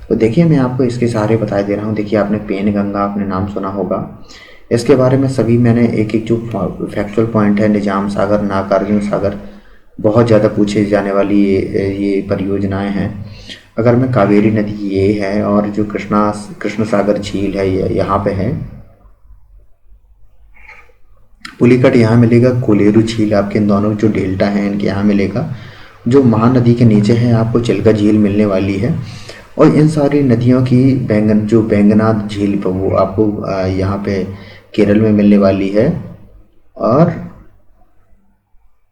तो देखिए मैं आपको इसके सहारे बता दे रहा हूँ। देखिए आपने पेनगंगा आपने नाम सुना होगा, इसके बारे में सभी मैंने एक एक जो फैक्चुअल पॉइंट है, निजाम सागर, नागार्जुन सागर, बहुत ज़्यादा पूछे जाने वाली ये परियोजनाएं हैं। अगर मैं कावेरी नदी ये है, और जो कृष्ण सागर झील है ये यहाँ पे है, पुलिकट यहाँ मिलेगा, कोलेरू झील आपके इन दोनों जो डेल्टा हैं इनके यहाँ मिलेगा। जो महानदी के नीचे है आपको चिल्का झील मिलने वाली है। और इन सारी नदियों की बैंगनाथ झील पर वो आपको यहाँ पे केरल में मिलने वाली है। और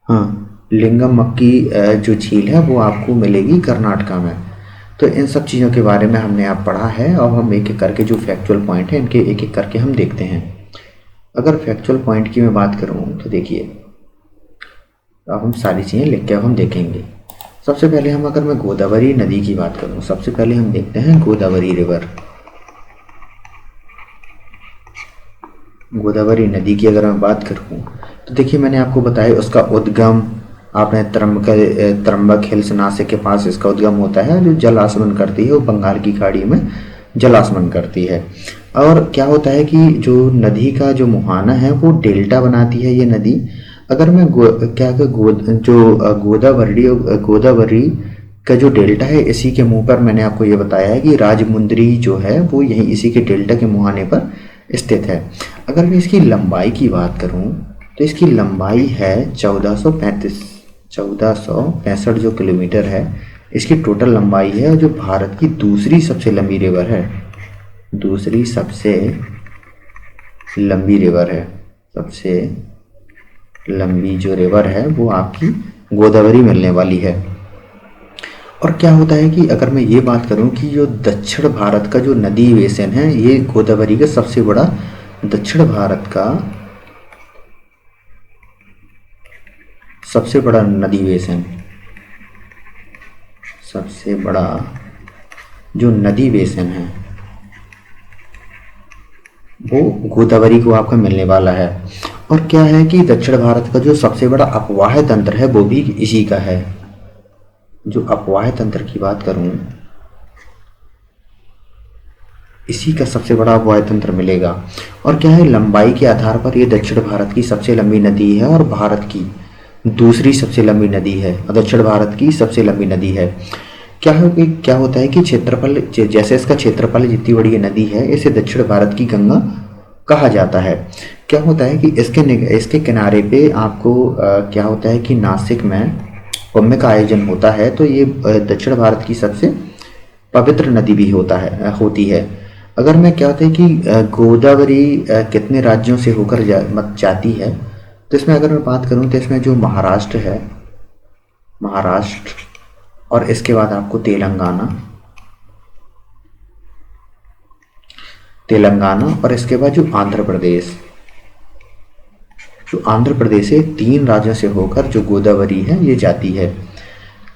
हाँ, लिंगम मक्की जो झील है वो आपको मिलेगी कर्नाटका में। तो इन सब चीज़ों के बारे में हमने आप पढ़ा है। और हम एक एक करके जो फैक्चुअल पॉइंट है इनके एक एक करके हम देखते हैं। अगर फैक्चुअल पॉइंट की मैं बात करूँ तो देखिए, अब हम सारी चीज़ें लिख के हम देखेंगे। सबसे पहले हम अगर मैं गोदावरी नदी की बात करूँ, सबसे पहले हम देखते हैं गोदावरी रिवर। गोदावरी नदी की अगर मैं बात करूँ तो देखिए मैंने आपको बताया उसका उद्गम आपने त्रंबक हिल्स नासिक के पास इसका उद्गम होता है, जो जल आसमन करती है वो बंगाल की खाड़ी में जल आसमन करती है। और क्या होता है कि जो नदी का जो मुहाना है वो डेल्टा बनाती है ये नदी। अगर मैं गोदावरी का जो डेल्टा है इसी के मुंह पर मैंने आपको ये बताया है कि राजमुंदरी जो है वो यही इसी के डेल्टा के मुहाने पर स्थित है। अगर मैं इसकी लंबाई की बात करूं तो इसकी लंबाई है 1465 जो किलोमीटर है इसकी टोटल लंबाई है। और जो भारत की दूसरी सबसे लंबी रिवर है, दूसरी सबसे लंबी रिवर है, सबसे लंबी जो रिवर है वो आपकी गोदावरी मिलने वाली है। और क्या होता है कि अगर मैं ये बात करूं कि जो दक्षिण भारत का जो नदी बेसिन है ये गोदावरी का सबसे बड़ा, दक्षिण भारत का सबसे बड़ा नदी बेसिन, सबसे बड़ा जो नदी बेसिन है वो गोदावरी को आपका मिलने वाला है। और क्या है कि दक्षिण भारत का जो सबसे बड़ा अपवाह तंत्र है वो भी इसी का है। जो अपवाह तंत्र की बात करूं, इसी का सबसे बड़ा अपवाह तंत्र मिलेगा। और क्या है, लंबाई के आधार पर ये दक्षिण भारत की सबसे लंबी नदी है और भारत की दूसरी सबसे लंबी नदी है, और दक्षिण भारत की सबसे लंबी नदी है। क्या होता है कि क्षेत्रफल, जैसे इसका क्षेत्रफल जितनी बड़ी नदी है इसे दक्षिण भारत की गंगा कहा जाता है। क्या होता है कि इसके किनारे पे आपको क्या होता है कि नासिक में कुंभ का आयोजन होता है, तो ये दक्षिण भारत की सबसे पवित्र नदी भी होती है। अगर मैं क्या होता है कि गोदावरी कितने राज्यों से होकर जाती है, तो इसमें अगर मैं बात करूं तो इसमें जो महाराष्ट्र है, महाराष्ट्र, और इसके बाद आपको तेलंगाना और इसके बाद जो आंध्र प्रदेश है, 3 राज्यों से होकर जो गोदावरी है ये जाती है।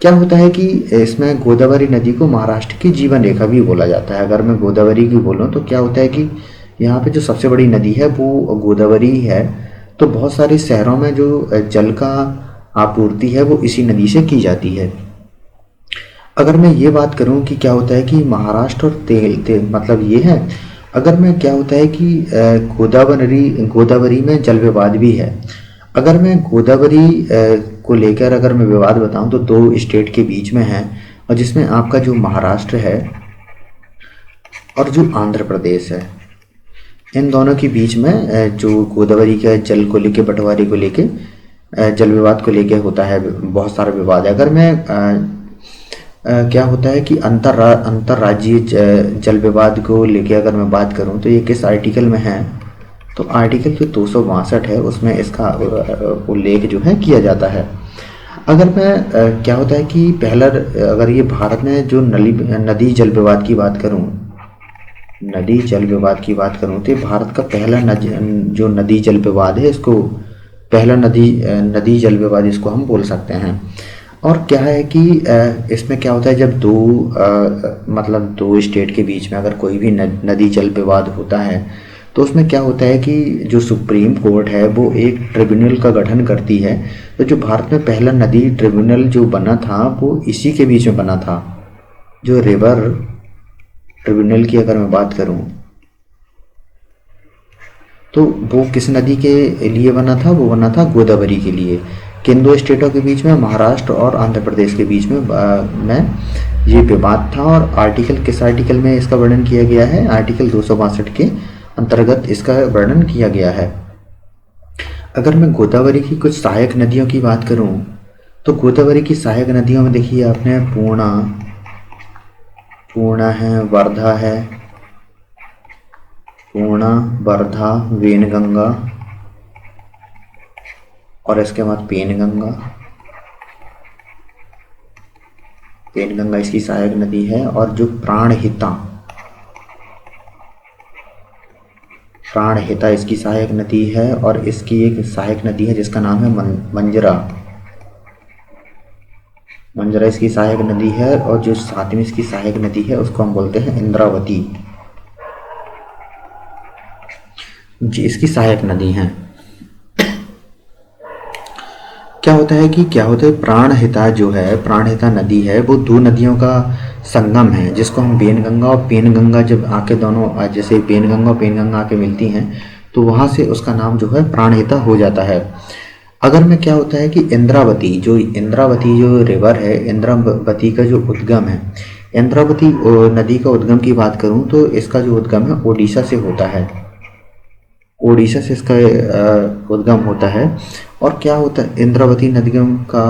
क्या होता है कि इसमें गोदावरी नदी को महाराष्ट्र की जीवन रेखा भी बोला जाता है। अगर मैं गोदावरी की बोलूँ तो क्या होता है कि यहाँ पे जो सबसे बड़ी नदी है वो गोदावरी है, तो बहुत सारे शहरों में जो जल का आपूर्ति है वो इसी नदी से की जाती है। अगर मैं ये बात करूँ कि क्या होता है कि महाराष्ट्र और मतलब ये है, अगर मैं क्या होता है कि गोदावरी में जल विवाद भी है। अगर मैं गोदावरी को लेकर अगर मैं विवाद बताऊं तो 2 स्टेट के बीच में है, और जिसमें आपका जो महाराष्ट्र है और जो आंध्र प्रदेश है, इन दोनों के बीच में जो गोदावरी के जल को लेके, बंटवारे को लेके, जल विवाद को लेके होता है बहुत सारा विवाद है। अगर मैं क्या होता है कि अंतर्राज्यीय जल विवाद को लेके अगर मैं बात करूं तो ये किस आर्टिकल में है, तो आर्टिकल जो 262 है उसमें इसका उल्लेख जो है किया जाता है। अगर मैं क्या होता है कि पहला, अगर ये भारत में जो नदी जल विवाद की बात करूं, तो भारत का पहला जो नदी जल विवाद है, इसको पहला नदी जल विवाद इसको हम बोल सकते हैं। और क्या है कि इसमें क्या होता है, जब मतलब 2 स्टेट के बीच में अगर कोई भी नदी जल विवाद होता है तो उसमें क्या होता है कि जो सुप्रीम कोर्ट है वो एक ट्रिब्यूनल का गठन करती है। तो जो भारत में पहला नदी ट्रिब्यूनल जो बना था वो इसी के बीच में बना था, जो रिवर ट्रिब्यूनल की अगर मैं बात करूं तो वो किस नदी के लिए बना था? वो बना था गोदावरी के लिए। किन दो स्टेटों के बीच में? महाराष्ट्र और आंध्र प्रदेश के बीच में ये विवाद था। और आर्टिकल किस आर्टिकल में इसका वर्णन किया गया है? आर्टिकल 262 के अंतर्गत इसका वर्णन किया गया है। अगर मैं गोदावरी की कुछ सहायक नदियों की बात करूं तो गोदावरी की सहायक नदियों में देखिए आपने पूर्णा है, वर्धा है, पूर्णा, वर्धा, वेनगंगा और इसके बाद पेनगंगा। पेनगंगा इसकी सहायक नदी है। और जो प्राणहिता इसकी सहायक नदी है। और इसकी एक सहायक नदी है जिसका नाम है मंजरा। मंजरा इसकी सहायक नदी है। और जो सातवीं इसकी सहायक नदी है उसको हम बोलते हैं इंद्रावती जी, इसकी सहायक नदी है। क्या होता है प्राणहिता नदी है वो दो नदियों का संगम है जिसको हम बेनगंगा और पेनगंगा, जब आके दोनों जैसे बेनगंगा और पेनगंगा आके मिलती हैं तो वहां से उसका नाम जो है प्राणहिता हो जाता है। अगर में क्या होता है कि इंद्रावती जो रिवर है, इंद्रावती का जो उद्गम है, इंद्रावती नदी का उद्गम की बात करूं तो इसका जो उद्गम है ओडिशा से होता है। ओडिशा से इसका उद्गम होता है। और क्या होता है, इंद्रावती नदीगम का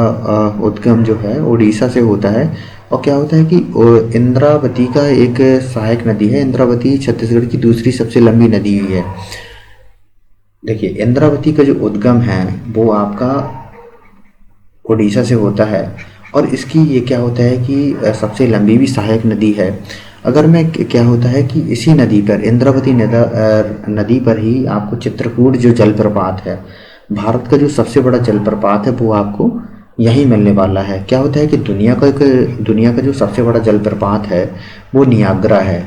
उद्गम जो है ओडिशा से होता है। और क्या होता है कि इंद्रावती का एक सहायक नदी है। इंद्रावती छत्तीसगढ़ की दूसरी सबसे लंबी नदी हुई है। देखिए इंद्रावती का जो उद्गम है वो आपका ओडिशा से होता है। और इसकी ये क्या होता है कि सबसे लंबी भी सहायक नदी है। अगर मैं क्या होता है कि इसी नदी पर, इंद्रावती नदी पर ही आपको चित्रकूट जो जलप्रपात है, भारत का जो सबसे बड़ा जलप्रपात है वो आपको यहीं मिलने वाला है। क्या होता है कि दुनिया का जो सबसे बड़ा जलप्रपात है वो नियाग्रा है।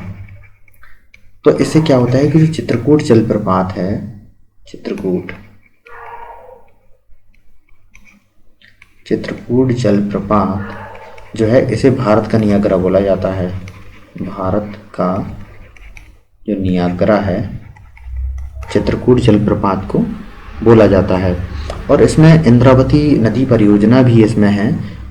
तो इससे क्या होता है कि जो चित्रकूट जलप्रपात है, चित्रकूट जलप्रपात जो है इसे भारत का नियाग्रा बोला जाता है। भारत का जो नियाग्रा है चित्रकूट जलप्रपात को बोला जाता है। और इसमें इंद्रावती नदी परियोजना भी इसमें है।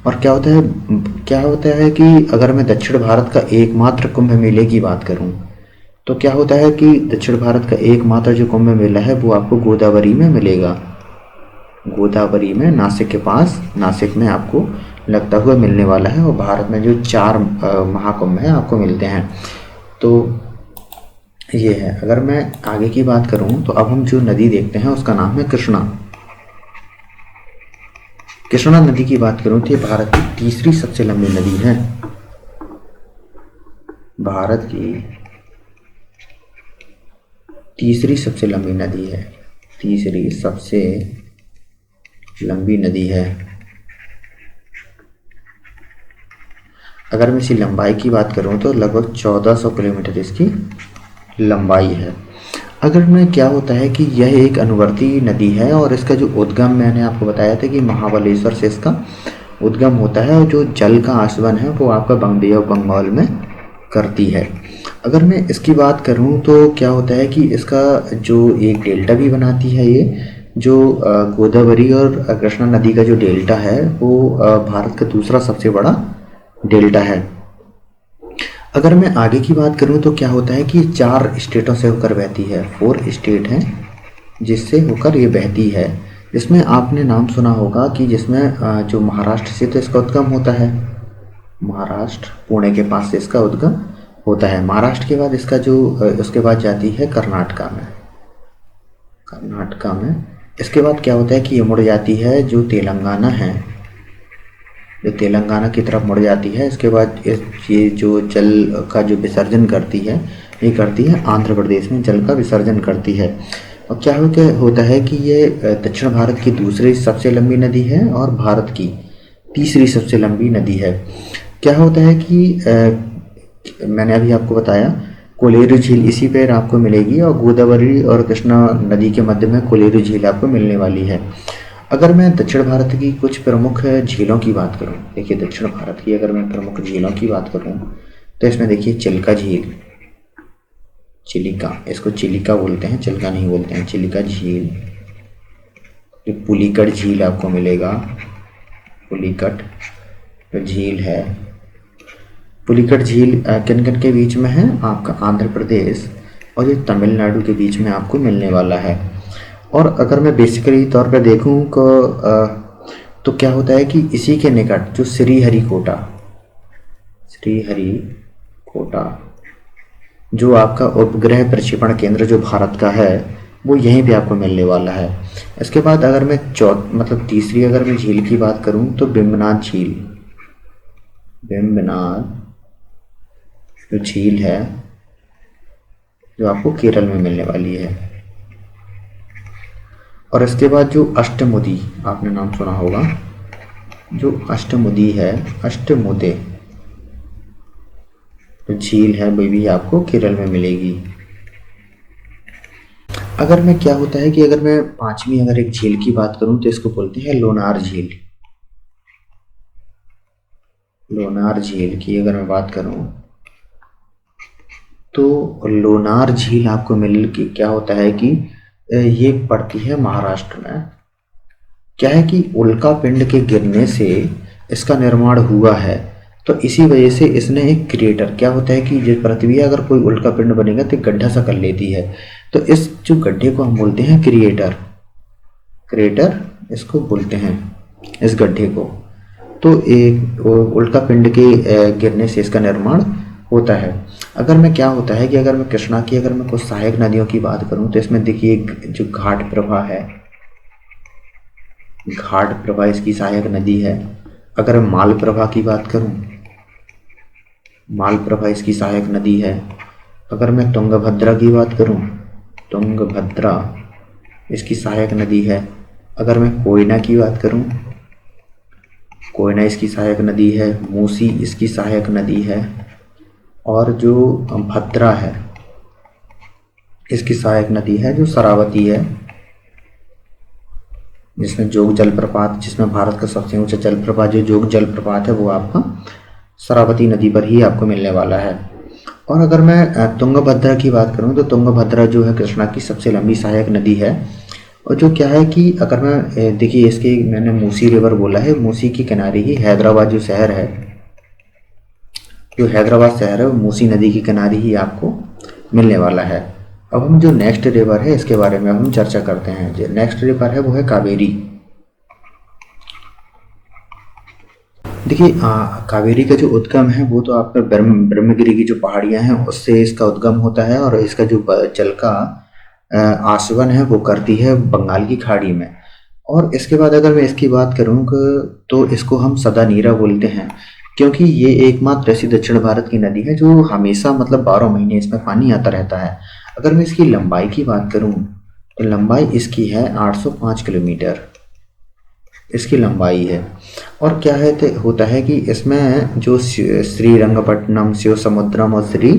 और क्या होता है कि अगर मैं दक्षिण भारत का एकमात्र कुंभ मेले की बात करूं तो क्या होता है कि दक्षिण भारत का एकमात्र जो कुंभ मेला है वो आपको गोदावरी में मिलेगा। गोदावरी में, नासिक के पास, नासिक में आपको लगता हुआ मिलने वाला है। और भारत में जो 4 महाकुंभ है आपको मिलते हैं। तो ये है। अगर मैं आगे की बात करूं तो अब हम जो नदी देखते हैं उसका नाम है कृष्णा। कृष्णा नदी की बात करूं तो ये भारत की तीसरी सबसे लंबी नदी है। भारत की तीसरी सबसे लंबी नदी है। तीसरी सबसे लंबी नदी है। अगर मैं इसकी लंबाई की बात करूं तो लगभग 1400 किलोमीटर इसकी लंबाई है। अगर मैं क्या होता है कि यह एक अनुवर्ती नदी है। और इसका जो उद्गम मैंने आपको बताया था कि महाबलेश्वर से इसका उद्गम होता है। और जो जल का आसवन है वो आपका बे ऑफ बंगाल में करती है। अगर मैं इसकी बात करूं तो क्या होता है कि इसका जो एक डेल्टा भी बनाती है, ये जो गोदावरी और कृष्णा नदी का जो डेल्टा है वो भारत का दूसरा सबसे बड़ा डेल्टा है। अगर मैं आगे की बात करूं तो क्या होता है कि 4 स्टेटों से होकर बहती है। 4 स्टेट हैं जिससे होकर ये बहती है। जिसमें आपने नाम सुना होगा कि जिसमें जो महाराष्ट्र से तो इसका उद्गम होता है। महाराष्ट्र, पुणे के पास से इसका उद्गम होता है। महाराष्ट्र के बाद इसका जो उसके बाद जाती है कर्नाटका में। इसके बाद क्या होता है कि ये मुड़ जाती है जो तेलंगाना है, जो तेलंगाना की तरफ मुड़ जाती है। इसके बाद ये जो जल का जो विसर्जन करती है, ये करती है आंध्र प्रदेश में, जल का विसर्जन करती है। और क्या होता है कि ये दक्षिण भारत की दूसरी सबसे लंबी नदी है और भारत की तीसरी सबसे लंबी नदी है। क्या होता है कि मैंने अभी आपको बताया कोलेरू झील इसी पर आपको मिलेगी। और गोदावरी और कृष्णा नदी के मध्य में कोलेरू झील आपको मिलने वाली है। अगर मैं दक्षिण भारत की कुछ प्रमुख झीलों की बात करूं, देखिए दक्षिण भारत की अगर मैं प्रमुख झीलों की बात करूं तो इसमें देखिए चिल्का झील, चिलिका, इसको चिलिका बोलते हैं, चिल्का नहीं बोलते हैं। चिलिका झील, ये पुलिकट झील आपको मिलेगा, पुलिकट जो झील है। पुलिकट झील किन किन के बीच में है? आपका आंध्र प्रदेश और ये तमिलनाडु के बीच में आपको मिलने वाला है। और अगर मैं बेसिकली तौर पे देखूं तो क्या होता है कि इसी के निकट जो श्रीहरिकोटा जो आपका उपग्रह प्रक्षेपण केंद्र जो भारत का है वो यहीं पे आपको मिलने वाला है। इसके बाद अगर मैं तीसरी अगर मैं झील की बात करूं तो वेम्बनाड झील, वेम्बनाड जो झील है जो आपको केरल में मिलने वाली है। और इसके बाद जो अष्टमुदी, आपने नाम सुना होगा, जो अष्टमुदी है, अष्टमुदे जो झील है वो भी आपको केरल में मिलेगी। अगर मैं क्या होता है कि अगर मैं पांचवी अगर एक झील की बात करूं तो इसको बोलते हैं लोनार झील। लोनार झील की अगर मैं बात करूं तो लोनार झील आपको मिल के क्या होता है कि ये पड़ती है महाराष्ट्र में। क्या है कि उल्का पिंड के गिरने से इसका निर्माण हुआ है, तो इसी वजह से इसने एक क्रिएटर, क्या होता है कि जो पृथ्वी अगर कोई उल्का पिंड बनेगा तो गड्ढा सा कर लेती है, तो इस जो गड्ढे को हम बोलते हैं क्रिएटर, क्रेटर इसको बोलते हैं इस गड्ढे को। तो एक उल्का पिंड के गिरने से इसका निर्माण होता है। अगर मैं क्या होता है कि अगर मैं कृष्णा की अगर मैं कुछ सहायक नदियों की बात करूं तो इसमें देखिए जो घाट प्रभा है, घाट प्रभा इसकी सहायक नदी है। अगर मैं माल प्रभा की बात करूं, माल प्रभा इसकी सहायक नदी है। अगर मैं तुंगभद्रा की बात करूं, तुंगभद्रा इसकी सहायक नदी है। अगर मैं कोयना की बात करूं, कोयना इसकी सहायक नदी है। मूसी इसकी सहायक नदी है। और जो भद्रा है इसकी सहायक नदी है जो शरावती है, जिसमें जोग जलप्रपात, जिसमें भारत का सबसे ऊंचा जलप्रपात जो जोग जलप्रपात है वो आपका शरावती नदी पर ही आपको मिलने वाला है। और अगर मैं तुंगभद्रा की बात करूं तो तुंगभद्रा जो है कृष्णा की सबसे लंबी सहायक नदी है। और जो क्या है कि अगर मैं देखिए इसके मैंने मूसी रिवर बोला है, मूसी के किनारे ही हैदराबाद जो शहर है, जो हैदराबाद शहर है वो मूसी नदी के किनारे ही आपको मिलने वाला है। अब हम जो नेक्स्ट रिवर है इसके बारे में हम चर्चा करते हैं। जो नेक्स्ट रिवर है वो है कावेरी। देखिए कावेरी का जो उद्गम है वो तो आपका ब्रह्मगिरी की जो पहाड़ियां हैं उससे इसका उद्गम होता है, और इसका जो जल का आसवन है वो करती है बंगाल की खाड़ी में। और इसके बाद अगर मैं इसकी बात करूं तो इसको हम सदा नीरा बोलते हैं, क्योंकि ये एकमात्र ऐसी दक्षिण भारत की नदी है जो हमेशा 12 महीने इसमें पानी आता रहता है। अगर मैं इसकी लंबाई की बात करूं तो लंबाई इसकी है 805 किलोमीटर इसकी लंबाई है। और क्या है होता है कि इसमें जो श्रीरंगपट्टनम, शिव समुद्रम और श्री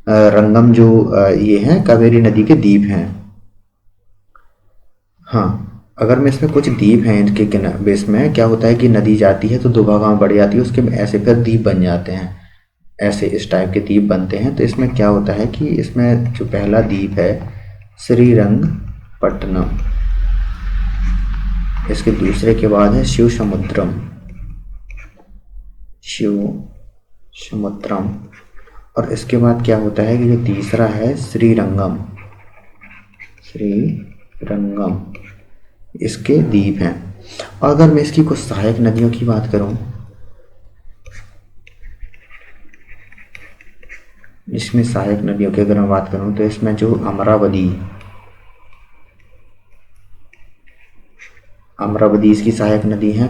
रंगम जो ये हैं कावेरी नदी के द्वीप हैं। हाँ, अगर मैं इसमें कुछ द्वीप हैं इनके बेस में क्या होता है कि नदी जाती है तो दो भागों में बढ़ जाती है, उसके ऐसे फिर द्वीप बन जाते हैं, ऐसे इस टाइप के द्वीप बनते हैं। तो इसमें क्या होता है कि इसमें जो पहला द्वीप है श्रीरंगपट्टनम, इसके दूसरे के बाद है शिव समुद्रम, शिव समुद्रम, और इसके बाद क्या होता है कि जो तीसरा है श्रीरंगम, श्रीरंगम इसके द्वीप हैं। और अगर मैं इसकी कुछ सहायक नदियों की बात करूं, इसमें सहायक नदियों की अगर मैं बात करूं तो इसमें जो अमरावती इसकी सहायक नदी है।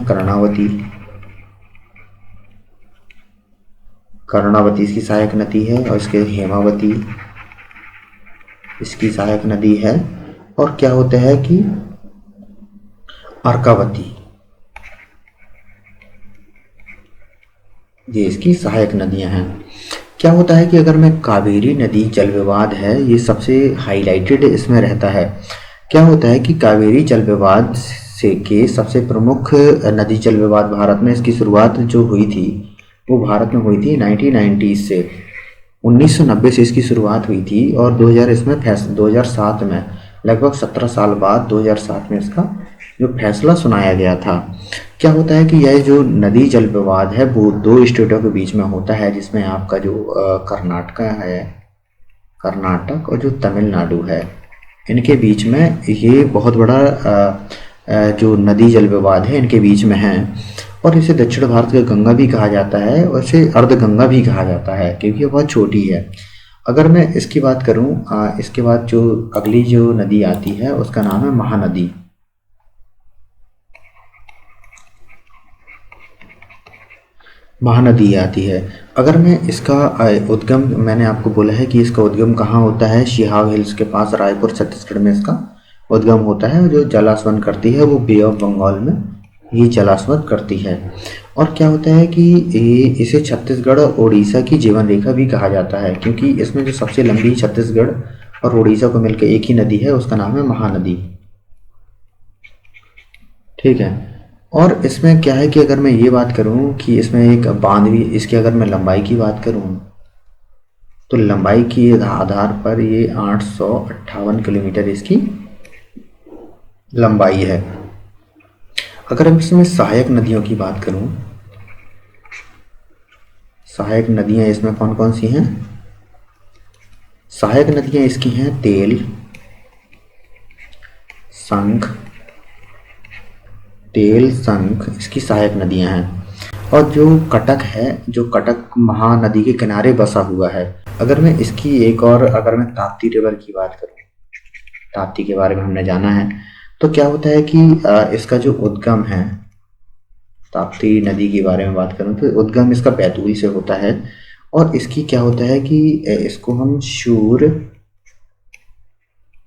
कर्णावती इसकी सहायक नदी है, और इसके हेमावती इसकी सहायक नदी है। और क्या होता है कि अर्कावती ये इसकी सहायक नदियां हैं। क्या होता है कि अगर मैं कावेरी नदी जल विवाद है ये सबसे हाईलाइटेड इसमें रहता है। क्या होता है कि कावेरी जल विवाद से के सबसे प्रमुख नदी जल विवाद भारत में इसकी शुरुआत जो हुई थी वो भारत में हुई थी 1990 से 1990 से इसकी शुरुआत हुई थी और 2000 इसमें 2007 में, लगभग 17 साल बाद 2007 में इसका जो फैसला सुनाया गया था। क्या होता है कि यह जो नदी जल विवाद है वो दो स्टेटों के बीच में होता है, जिसमें आपका जो कर्नाटक और जो तमिलनाडु है, इनके बीच में ये बहुत बड़ा जो नदी जल विवाद है इनके बीच में है। और इसे दक्षिण भारत का गंगा भी कहा जाता है और इसे अर्ध गंगा भी कहा जाता है क्योंकि ये बहुत छोटी है। अगर मैं इसकी बात करूं, इसके बाद जो अगली जो नदी आती है उसका नाम है महानदी। महानदी आती है। अगर मैं इसका उद्गम, मैंने आपको बोला है कि इसका उद्गम कहाँ होता है, शिहाब हिल्स के पास रायपुर छत्तीसगढ़ में इसका उद्गम होता है। जो जलास्वन करती है वो बे ऑफ बंगाल में ये जलास्वन करती है। और क्या होता है कि इसे छत्तीसगढ़ और उड़ीसा की जीवन रेखा भी कहा जाता है क्योंकि इसमें जो सबसे लंबी छत्तीसगढ़ और उड़ीसा को मिलकर एक ही नदी है उसका नाम है महानदी। ठीक है। और इसमें क्या है कि अगर मैं ये बात करूं कि इसमें एक बांध भी, इसकी अगर मैं लंबाई की बात करूं तो लंबाई के आधार पर ये 858 किलोमीटर इसकी लंबाई है। अगर हम इसमें सहायक नदियों की बात करूं, सहायक नदियां इसमें कौन कौन सी हैं? सहायक नदियां इसकी हैं तेल, शंख, इसकी सहायक नदियां हैं। और जो कटक है, जो कटक महानदी के किनारे बसा हुआ है। अगर मैं इसकी एक और, अगर मैं ताप्ती रिवर की बात करूं, ताप्ती के बारे में हमने जाना है, तो क्या होता है कि इसका जो उद्गम है, ताप्ती नदी के बारे में बात करूं तो उद्गम इसका बैतूल से होता है। और इसकी क्या होता है कि इसको हम शूर,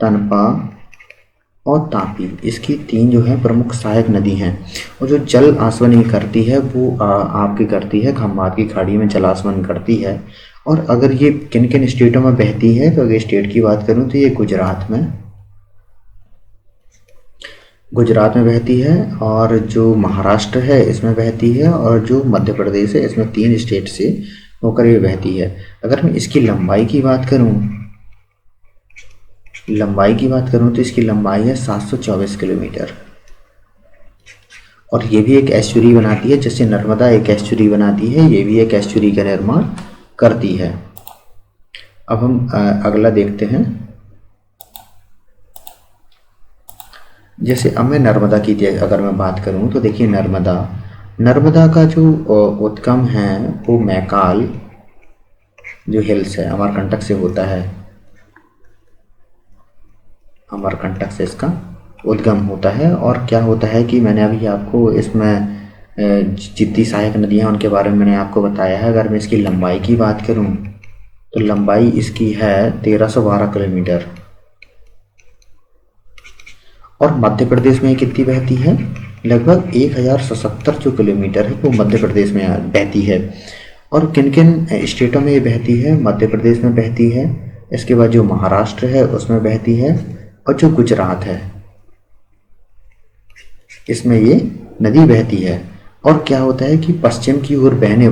तनपा और तापी, इसकी तीन जो है प्रमुख सहायक नदी हैं। और जो जल आसवन करती है वो आपकी करती है खंभात की खाड़ी में जल आसवन करती है। और अगर ये किन किन स्टेटों में बहती है, तो अगर स्टेट की बात करूं तो ये गुजरात में बहती है, और जो महाराष्ट्र है इसमें बहती है, और जो मध्य प्रदेश है इसमें 3 स्टेट से होकर ये बहती है। अगर मैं इसकी लंबाई की बात करूं तो इसकी लंबाई है 724 किलोमीटर। और ये भी एक एस्चुरी बनाती है, जैसे नर्मदा एक एस्चुरी बनाती है, ये भी एक एस्चुरी का निर्माण करती है। अब हम अगला देखते हैं। जैसे अब मैं नर्मदा की अगर मैं बात करूं तो देखिए, नर्मदा का जो उद्गम है वो मैकाल जो हिल्स है, अमरकंटक से होता है। अमरकंटक से इसका उद्गम होता है। और क्या होता है कि मैंने अभी आपको इसमें जितनी सहायक नदियाँ हैं उनके बारे में मैंने आपको बताया है। अगर मैं इसकी लंबाई की बात करूं तो लंबाई इसकी है 1312 किलोमीटर। और मध्य प्रदेश में कितनी बहती है? लगभग 1077 जो किलोमीटर है वो मध्य प्रदेश में बहती है। और किन किन स्टेटों में ये बहती है? मध्य प्रदेश में बहती है, इसके बाद जो महाराष्ट्र है उसमें बहती है, और जो गुजरात है इसमें ये नदी बहती है। और क्या होता है कि पश्चिम की ओर बहने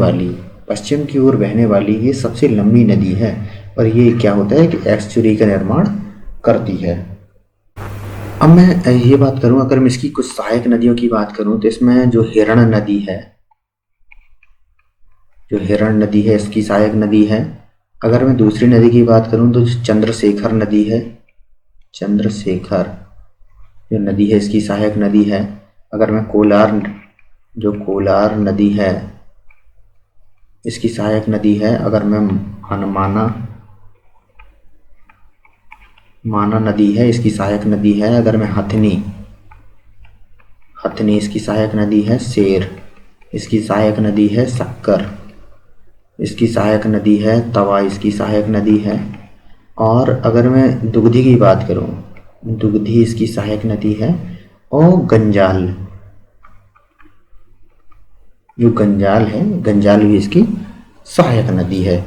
वाली ये सबसे लंबी नदी है, और ये क्या होता है कि एस्चुरी का निर्माण करती है। अब मैं ये बात करूं, अगर मैं इसकी कुछ सहायक नदियों की बात करूं तो इसमें जो हिरण नदी है इसकी सहायक नदी है। अगर मैं दूसरी नदी की बात करूं तो चंद्रशेखर नदी है, जो नदी है इसकी सहायक नदी है। अगर मैं कोलार नदी है इसकी सहायक नदी है। अगर मैं माना नदी है इसकी सहायक नदी है। अगर मैं हथनी इसकी सहायक नदी है। शेर इसकी सहायक नदी है। शक्कर इसकी सहायक नदी है। तवा इसकी सहायक नदी है। और अगर मैं दुग्धी की बात करूं, दुग्धी इसकी सहायक नदी है। और गंजाल भी इसकी सहायक नदी है।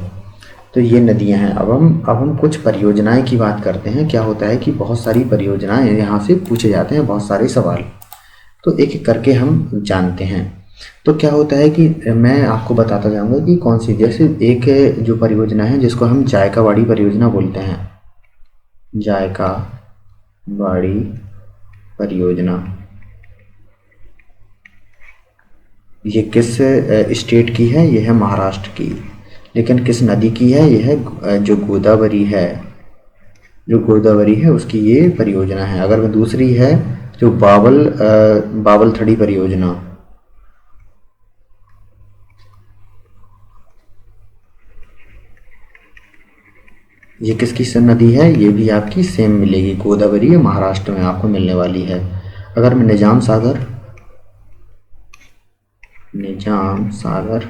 तो ये नदियां हैं। अब हम कुछ परियोजनाएं की बात करते हैं। क्या होता है कि बहुत सारी परियोजनाएं यहाँ से पूछे जाते हैं, बहुत सारे सवाल, तो एक एक करके हम जानते हैं। तो क्या होता है कि मैं आपको बताता जाऊंगा कि कौन सी, जैसे एक जो परियोजना है जिसको हम जायकावाड़ी परियोजना बोलते हैं, जायकावाड़ी परियोजना, ये किस स्टेट की है? ये है महाराष्ट्र की। लेकिन किस नदी की है? ये है जो गोदावरी है, जो गोदावरी है उसकी ये परियोजना है। अगर मैं दूसरी है जो बावल थड़ी परियोजना, ये किसकी नदी है? ये भी आपकी सेम मिलेगी, गोदावरी महाराष्ट्र में आपको मिलने वाली है। अगर मैं निजाम सागर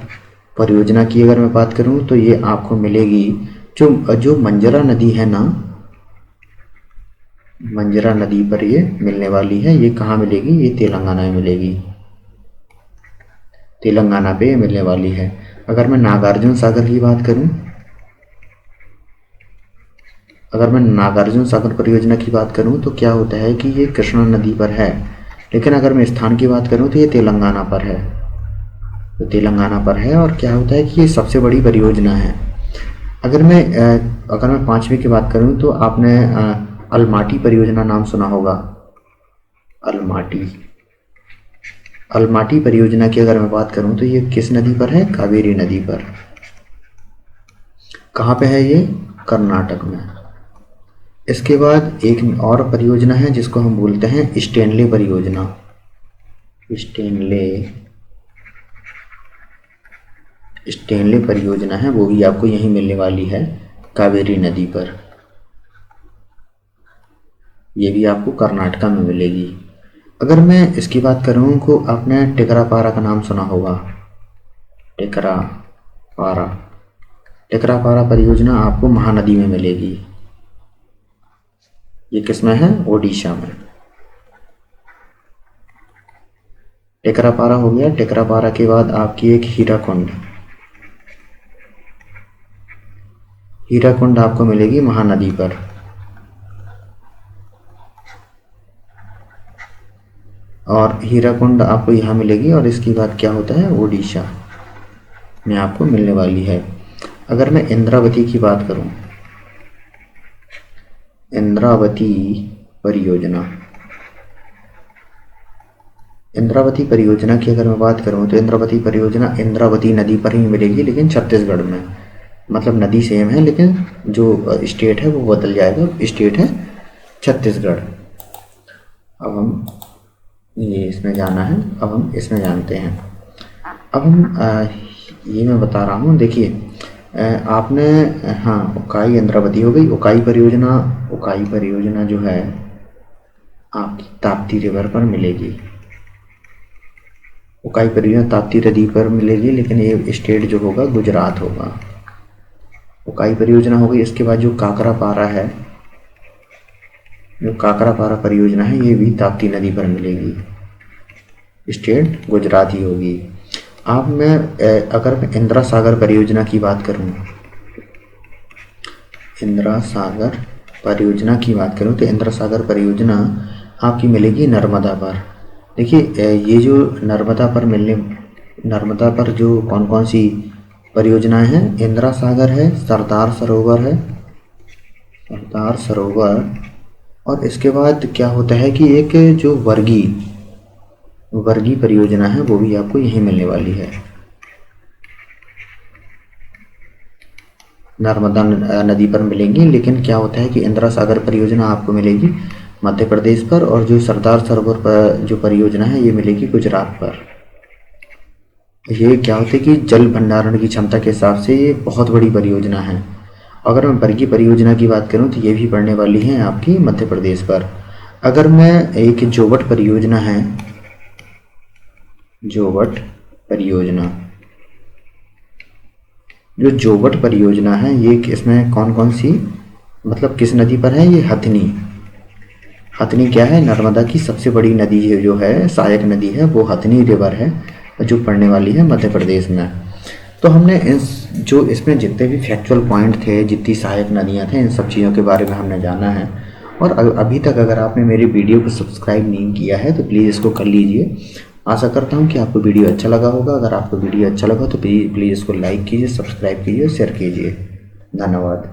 परियोजना की अगर मैं बात करूं तो ये आपको मिलेगी, जो जो मंजरा नदी है ना, मंजरा नदी पर ये मिलने वाली है। ये कहाँ मिलेगी? ये तेलंगाना में मिलेगी, तेलंगाना पे ये मिलने वाली है। अगर मैं नागार्जुन सागर की बात करूं, अगर मैं नागार्जुन सागर परियोजना की बात करूं तो क्या होता है कि ये कृष्णा नदी पर है। लेकिन अगर मैं स्थान की बात करूं तो ये तेलंगाना पर है, तो तेलंगाना पर है। और क्या होता है कि ये सबसे बड़ी परियोजना है। अगर मैं पांचवी की बात करूं तो आपने अलमाटी परियोजना नाम सुना होगा। अलमाटी अलमाटी परियोजना की अगर मैं बात करूं तो ये किस नदी पर है? कावेरी नदी पर। कहाँ पे है ये? कर्नाटक में। इसके बाद एक और परियोजना है जिसको हम बोलते हैं स्टेनले परियोजना। स्टेनले स्टेनले परियोजना है, वो भी आपको यहीं मिलने वाली है, कावेरी नदी पर। ये भी आपको कर्नाटका में मिलेगी। अगर मैं इसकी बात करूं तो आपने टिकरापारा का नाम सुना होगा। टिकरापारा टिकरापारा परियोजना आपको महानदी में मिलेगी। ये किसमें है? ओडिशा में। टिकरापारा हो गया। टिकरापारा के बाद आपकी एक हीराकुंड आपको मिलेगी महानदी पर। और हीराकुंड आपको यहाँ मिलेगी। और इसके बाद क्या होता है? ओडिशा में आपको मिलने वाली है। अगर मैं इंद्रावती की बात करूं, इंद्रावती परियोजना इंद्रावती परियोजना की अगर मैं बात करूं तो इंद्रावती परियोजना इंद्रावती नदी पर ही मिलेगी, लेकिन छत्तीसगढ़ में। मतलब नदी सेम है लेकिन जो स्टेट है वो बदल जाएगा। स्टेट है छत्तीसगढ़। अब हम ये इसमें जाना है, अब हम इसमें जानते हैं। अब हम ये मैं बता रहा हूँ, देखिए आपने, हाँ, उकाई इंद्रावती हो गई। उकाई परियोजना जो है आपकी ताप्ती रिवर पर मिलेगी। उकाई परियोजना ताप्ती नदी पर मिलेगी, लेकिन ये स्टेट जो होगा गुजरात होगा। उकाई परियोजना हो गई। इसके बाद जो काकरापारा परियोजना है ये भी ताप्ती नदी पर मिलेगी, स्टेट गुजरात ही होगी। अगर मैं इंदिरा सागर परियोजना की बात करूं, इंदिरा सागर परियोजना की बात करूं तो इंदिरा सागर परियोजना आपकी मिलेगी नर्मदा पर। देखिए ये जो नर्मदा पर जो कौन कौन सी परियोजनाएं हैं? इंदिरा सागर है, सरदार सरोवर, और इसके बाद क्या होता है कि एक जो वर्गी परियोजना है वो भी आपको यहीं मिलने वाली है। नर्मदा नदी पर मिलेंगी, लेकिन क्या होता है कि इंदिरा सागर परियोजना आपको मिलेगी मध्य प्रदेश पर, और जो सरदार सरोवर पर जो परियोजना है ये मिलेगी गुजरात पर। ये क्या होता है कि जल भंडारण की क्षमता के हिसाब से ये बहुत बड़ी परियोजना है। अगर मैं वर्गी परियोजना की बात करूं तो ये भी पड़ने वाली है आपकी मध्य प्रदेश पर। अगर मैं एक जोवट परियोजना है, जोवट परियोजना है, ये इसमें कौन कौन सी, मतलब किस नदी पर है? ये हथनी क्या है? नर्मदा की सबसे बड़ी नदी है, जो है सहायक नदी है, वो हथनी रिवर है जो पड़ने वाली है मध्य प्रदेश में। तो हमने जो इसमें जितने भी फैक्चुअल पॉइंट थे, जितनी सहायक नदियाँ थे, इन सब चीज़ों के बारे में हमने जाना है। और अभी तक अगर आपने मेरी वीडियो को सब्सक्राइब नहीं किया है तो प्लीज़ इसको कर लीजिए। आशा करता हूँ कि आपको वीडियो अच्छा लगा होगा। अगर आपको वीडियो अच्छा लगा तो प्लीज़ इसको लाइक कीजिए, सब्सक्राइब कीजिए, शेयर कीजिए। धन्यवाद।